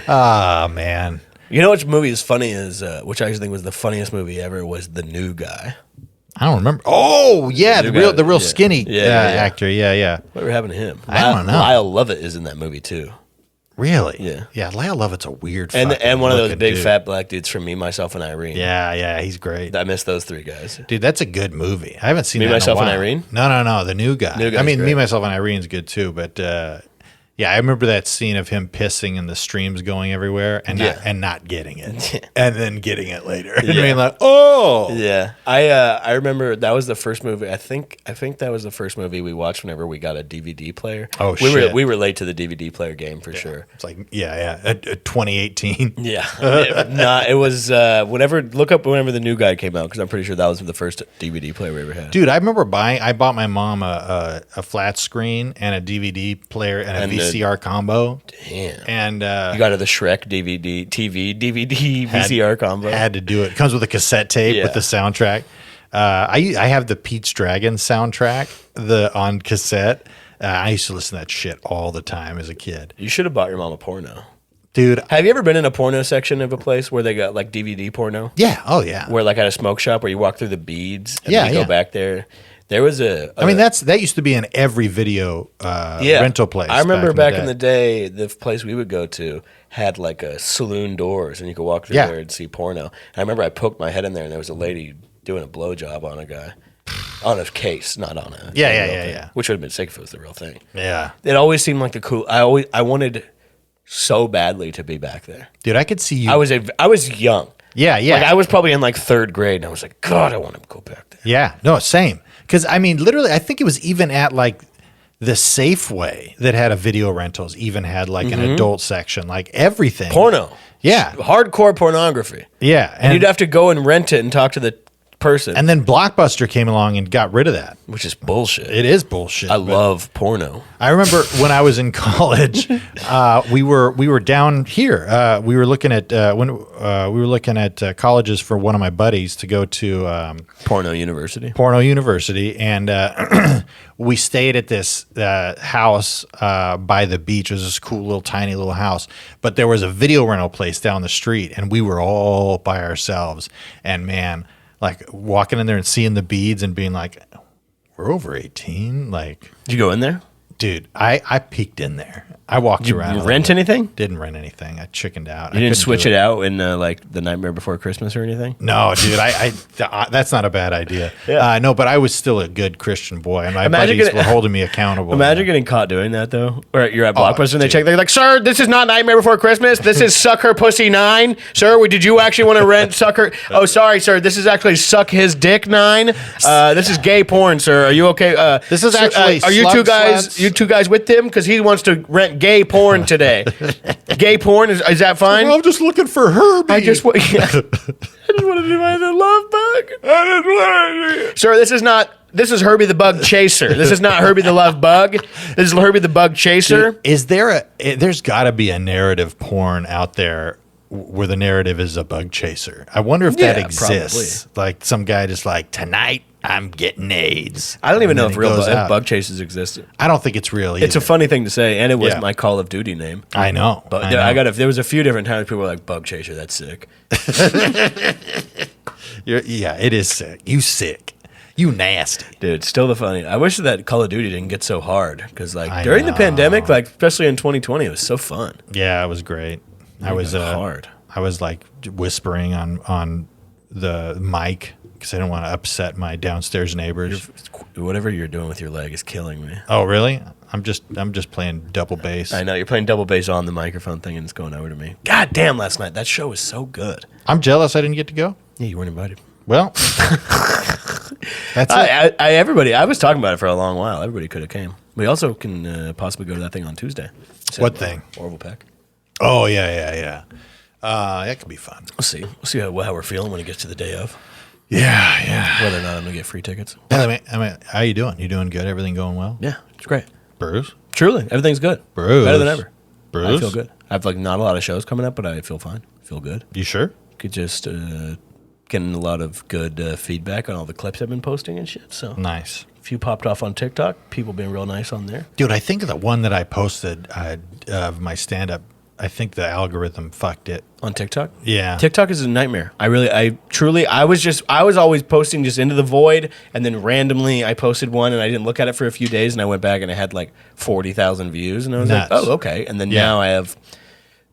Ah, man. You know which movie is funny is which I actually think was the funniest movie ever was The New Guy. I don't remember. Oh, yeah, The the new real guy. the real Yeah. skinny Yeah, yeah, yeah. actor. Yeah, yeah. Whatever happened to him? I don't know. Lyle Lovett is in that movie too. Really? Yeah. Yeah, Lyle Lovett's a weird And fucking one of those looking big dude. fat black dudes from Me, Myself, and Irene. Yeah, yeah, he's great. I miss those three guys. Dude, that's a good movie. I haven't seen Me, that Myself, in a and while. Irene? No, the new guy. New Guy's I mean, Me, great. Myself, and Irene's good too, but yeah, I remember that scene of him pissing and the streams going everywhere and Yeah. not getting it, and then getting it later, and Yeah. being like, oh, Yeah, I remember that was the first movie. I think that was the first movie we watched whenever we got a DVD player. Oh, we shit. we were late to the DVD player game for sure. It's like, 2018. Yeah, it was whenever the New Guy came out because I'm pretty sure that was the first DVD player we ever had. Dude, I remember I bought my mom a flat screen and a DVD player and a And the- VCR combo, Damn, and you got the Shrek DVD VCR combo. Had to do it. Comes with a cassette tape Yeah. with the soundtrack. I have the Pete's Dragon soundtrack on cassette. I used to listen to that shit all the time as a kid. You should have bought your mom a porno. Dude, Have you ever been in a porno section of a place where they got like DVD porno? yeah, oh yeah. Where like at a smoke shop where you walk through the beads and Yeah, then you yeah. go back there. There was I mean, that used to be in every video rental place. I remember back in day. the day, the place we would go to had like a saloon doors, and you could walk through Yeah. there and see porno. And I remember I poked my head in there, and there was a lady doing a blowjob on a guy, on a case, not on a Yeah, a yeah, real yeah, thing, yeah. Which would have been sick if it was the real thing. Yeah. It always seemed like the cool. I wanted so badly to be back there. Dude, I could see you. I was young. yeah, yeah. Like I was probably in like third grade, and I was like, God, I want to go back there. Yeah, no, same. Because I mean, literally, I think it was even at like the Safeway that had a video rentals, even had like an adult section, like everything. Porno. Yeah, Hardcore pornography. yeah, And you'd have to go and rent it and talk to the person, and then Blockbuster came along and got rid of that. which is bullshit. It is bullshit. I but love porno. I remember when I was in college, we were down here. We were looking at colleges for one of my buddies to go to. Porno University. Porno University, and we stayed at this house by the beach. It was this cool little tiny little house, but there was a video rental place down the street, and we were all by ourselves. And man, like walking in there and seeing the beads and being like, we're over 18. Like, Did you go in there? dude, I peeked in there. I walked around. You a rent little bit. anything? Didn't rent anything. I chickened out. You didn't switch it out in like the Nightmare Before Christmas or anything? No, dude, I that's not a bad idea. Yeah. No, but I was still a good Christian boy, and my Imagine buddies getting- were holding me accountable. Imagine getting caught doing that though. Or you're at Blockbuster and they dude. check. They're like, "Sir, this is not Nightmare Before Christmas. This is Suck Her Pussy 9. Sir, did you actually want to rent Suck Her? Oh, sorry, sir. This is actually Suck His Dick 9. This is gay porn, sir. Are you okay? This is sir, actually are you Slug two guys? Sluts. You two guys with him? Because he wants to rent gay porn today. Gay porn is that fine? I'm just looking for Herbie. I just want. Yeah. I just want to do my love bug. Sir, this is Herbie the Bug Chaser. This is not Herbie the Love Bug. This is Herbie the Bug Chaser. Is there there's got to be a narrative porn out there where the narrative is a bug chaser. I wonder if that Yeah, exists. Like some guy just like, tonight I'm getting AIDS. I don't even And know then if he real goes out. bug chasers exist. I don't think it's real It's a either. funny thing to say, and it was Yeah. my Call of Duty name. I know. But I know. there was a few different times people were like, "Bug chaser, that's sick." Yeah, it is sick. You sick. You nasty. Dude, still the funny. I wish that Call of Duty didn't get so hard because, like, I during the know. pandemic, like especially in 2020, it was so fun. Yeah, it was great. I was hard. I was like whispering on the mic because I didn't want to upset my downstairs neighbors. Whatever you're doing with your leg is killing me. Oh, really? I'm just playing double bass. I know you're playing double bass on the microphone thing, and it's going over to me. God damn! Last night that show was so good. I'm jealous I didn't get to go. Yeah, you weren't invited. Well, that's it. I was talking about it for a long while. Everybody could have came. We also can possibly go to that thing on Tuesday. What thing? Orville Peck. Oh yeah. That could be fun. We'll see. We'll see how we're feeling when it gets to the day of. Yeah. whether or not I'm gonna get free tickets. I mean, how you doing? You doing good? Everything going well? Yeah, it's great. Bruce? Truly, everything's good. Bruce? Better than ever. Bruce? I feel good. I've like not a lot of shows coming up, but I feel fine. Feel good. You sure? Could just getting a lot of good feedback on all the clips I've been posting and shit. So Nice. a few popped off on TikTok. People being real nice on there. Dude, I think the one that I posted of my stand-up, I think the algorithm fucked it. On TikTok? Yeah. TikTok is a nightmare. I was always posting just into the void, and then randomly I posted one and I didn't look at it for a few days, and I went back and it had like 40,000 views, and I was Nuts. like, oh, okay. And then Yeah. now I have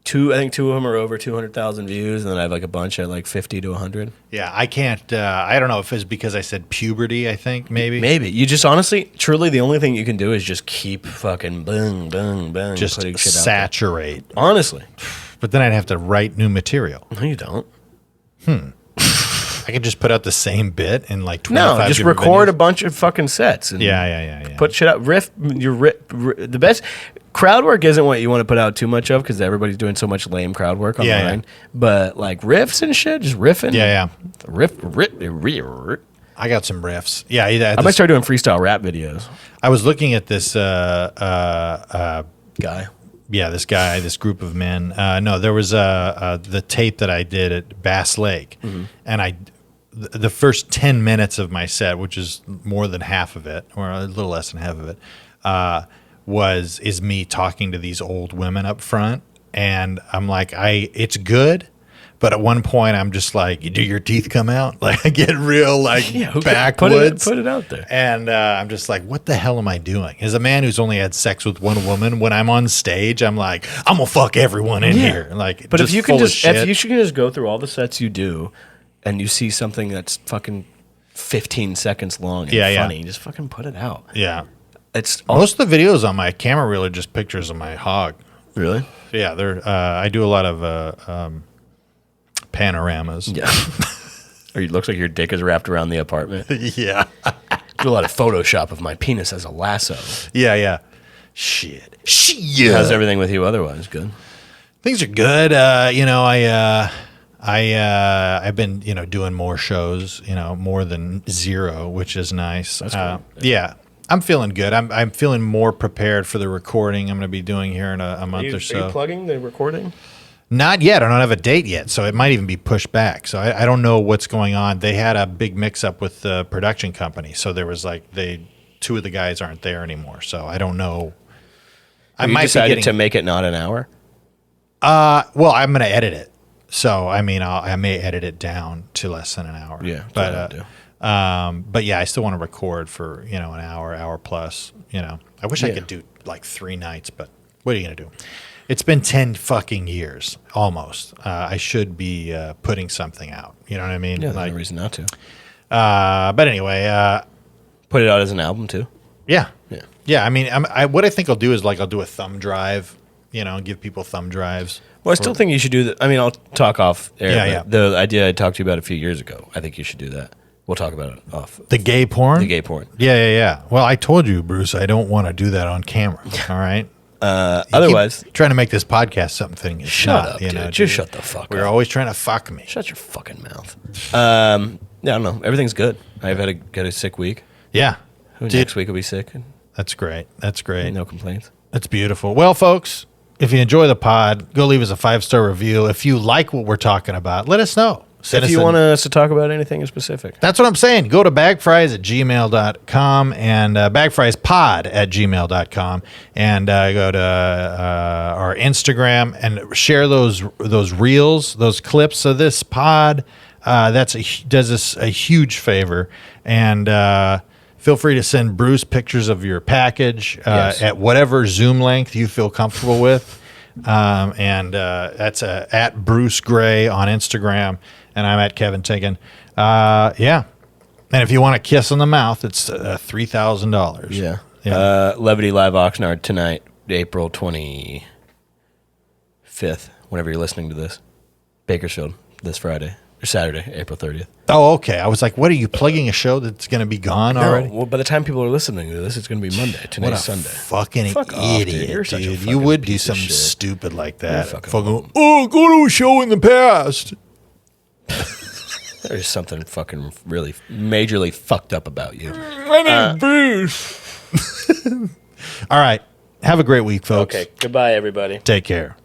I think two of them are over 200,000 views, and then I have like a bunch at like 50 to 100. Yeah, I can't, I don't know if it's because I said puberty, I think, maybe. Maybe. You just honestly, truly, the only thing you can do is just keep fucking boom, boom, boom, Just putting shit out saturate. there. Honestly. But then I'd have to write new material. No, you don't. I could just put out the same bit in like 25 No, just different record a venues. bunch of fucking sets. And Yeah. Put shit out. The best crowd work isn't what you want to put out too much of because everybody's doing so much lame crowd work online. Yeah. But like riffs and shit, just riffing. Yeah. Riff. I got some riffs. Yeah, I might start doing freestyle rap videos. I was looking at this Guy. yeah, this guy, this group of men. No, there was the tape that I did at Bass Lake, and the first 10 minutes of my set, which is more than half of it, or a little less than half of it, is me talking to these old women up front, and I'm like, it's good. But at one point, I'm just like, do your teeth come out? Like, I get real, like, backwoods. Put it out there. And I'm just like, what the hell am I doing? As a man who's only had sex with one woman, when I'm on stage, I'm like, I'm gonna fuck everyone in here. Like, But if you can full of just shit. if you can just go through all the sets you do, and you see something that's fucking 15 seconds long and Yeah. funny, just fucking put it out. Yeah. It's Most of the videos on my camera reel are just pictures of my hog. really. Yeah, they're. I do a lot of panoramas. Yeah. Or it looks like your dick is wrapped around the apartment. Yeah. Do a lot of Photoshop of my penis as a lasso. Yeah. Shit. How's everything with you otherwise? Good. Things are good. I've been, doing more shows, more than zero, which is nice. That's cool. Yeah, I'm feeling good. I'm feeling more prepared for the recording I'm going to be doing here in a month or so. Are you plugging the recording? Not yet. I don't have a date yet, so it might even be pushed back. So I don't know what's going on. They had a big mix-up with the production company, so there was two of the guys aren't there anymore. So I don't know. Have you decided to make it not an hour? Well, I'm going to edit it. So, I mean, I may edit it down to less than an hour. Yeah, that's what I would do. But yeah, I still want to record for, an hour plus, I wish I Yeah. could do like 3 nights, but what are you going to do? It's been 10 fucking years, almost. I should be putting something out. You know what I mean? Yeah, there's no reason not to. But anyway, Put it out as an album too. yeah. Yeah. Yeah, I mean, what I think I'll do is I'll do a thumb drive, give people thumb drives. Well, I still think you should do that. I mean, I'll talk off air. Yeah, but the idea I talked to you about a few years ago, I think you should do that. We'll talk about it off. The gay porn? The gay porn. Yeah. Well, I told you, Bruce, I don't want to do that on camera. All right? Otherwise, Keep trying to make this podcast something. It's shut not, up, dude. Just shut the fuck up. We're always trying to fuck me. Shut your fucking mouth. Yeah, I don't know. Everything's good. I've had a sick week. Yeah. Who Dude, next week will be sick? that's great. That's great. No complaints. That's beautiful. Well, folks, if you enjoy the pod, go leave us a 5-star review. If you like what we're talking about, let us know. If you want us to talk about anything in specific. That's what I'm saying. Go to bagfries@gmail.com and bagfriespod@gmail.com and go to our Instagram and share those reels, those clips of this pod. Does us a huge favor. And feel free to send Bruce pictures of your package Yes. at whatever Zoom length you feel comfortable with. That's at Bruce Gray on Instagram, and I'm at Kevin Tiggin. Yeah. And if you want a kiss on the mouth, it's $3,000. Yeah. Yeah. Levity Live Oxnard tonight, April 25th, whenever you're listening to this. Bakersfield this Friday. Or Saturday, April 30th. Oh, okay. I was like, what are you plugging a show that's going to be gone already? Well, by the time people are listening to this, it's going to be Monday. Today's What a Sunday. fucking Fuck off, idiot, dude. You're such a dude. You fucking would do piece of something shit. stupid like that. fucking Fucking, go to a show in the past. There's something fucking really majorly fucked up about you. My name's Bruce. All right. Have a great week, folks. Okay, goodbye, everybody. Take care.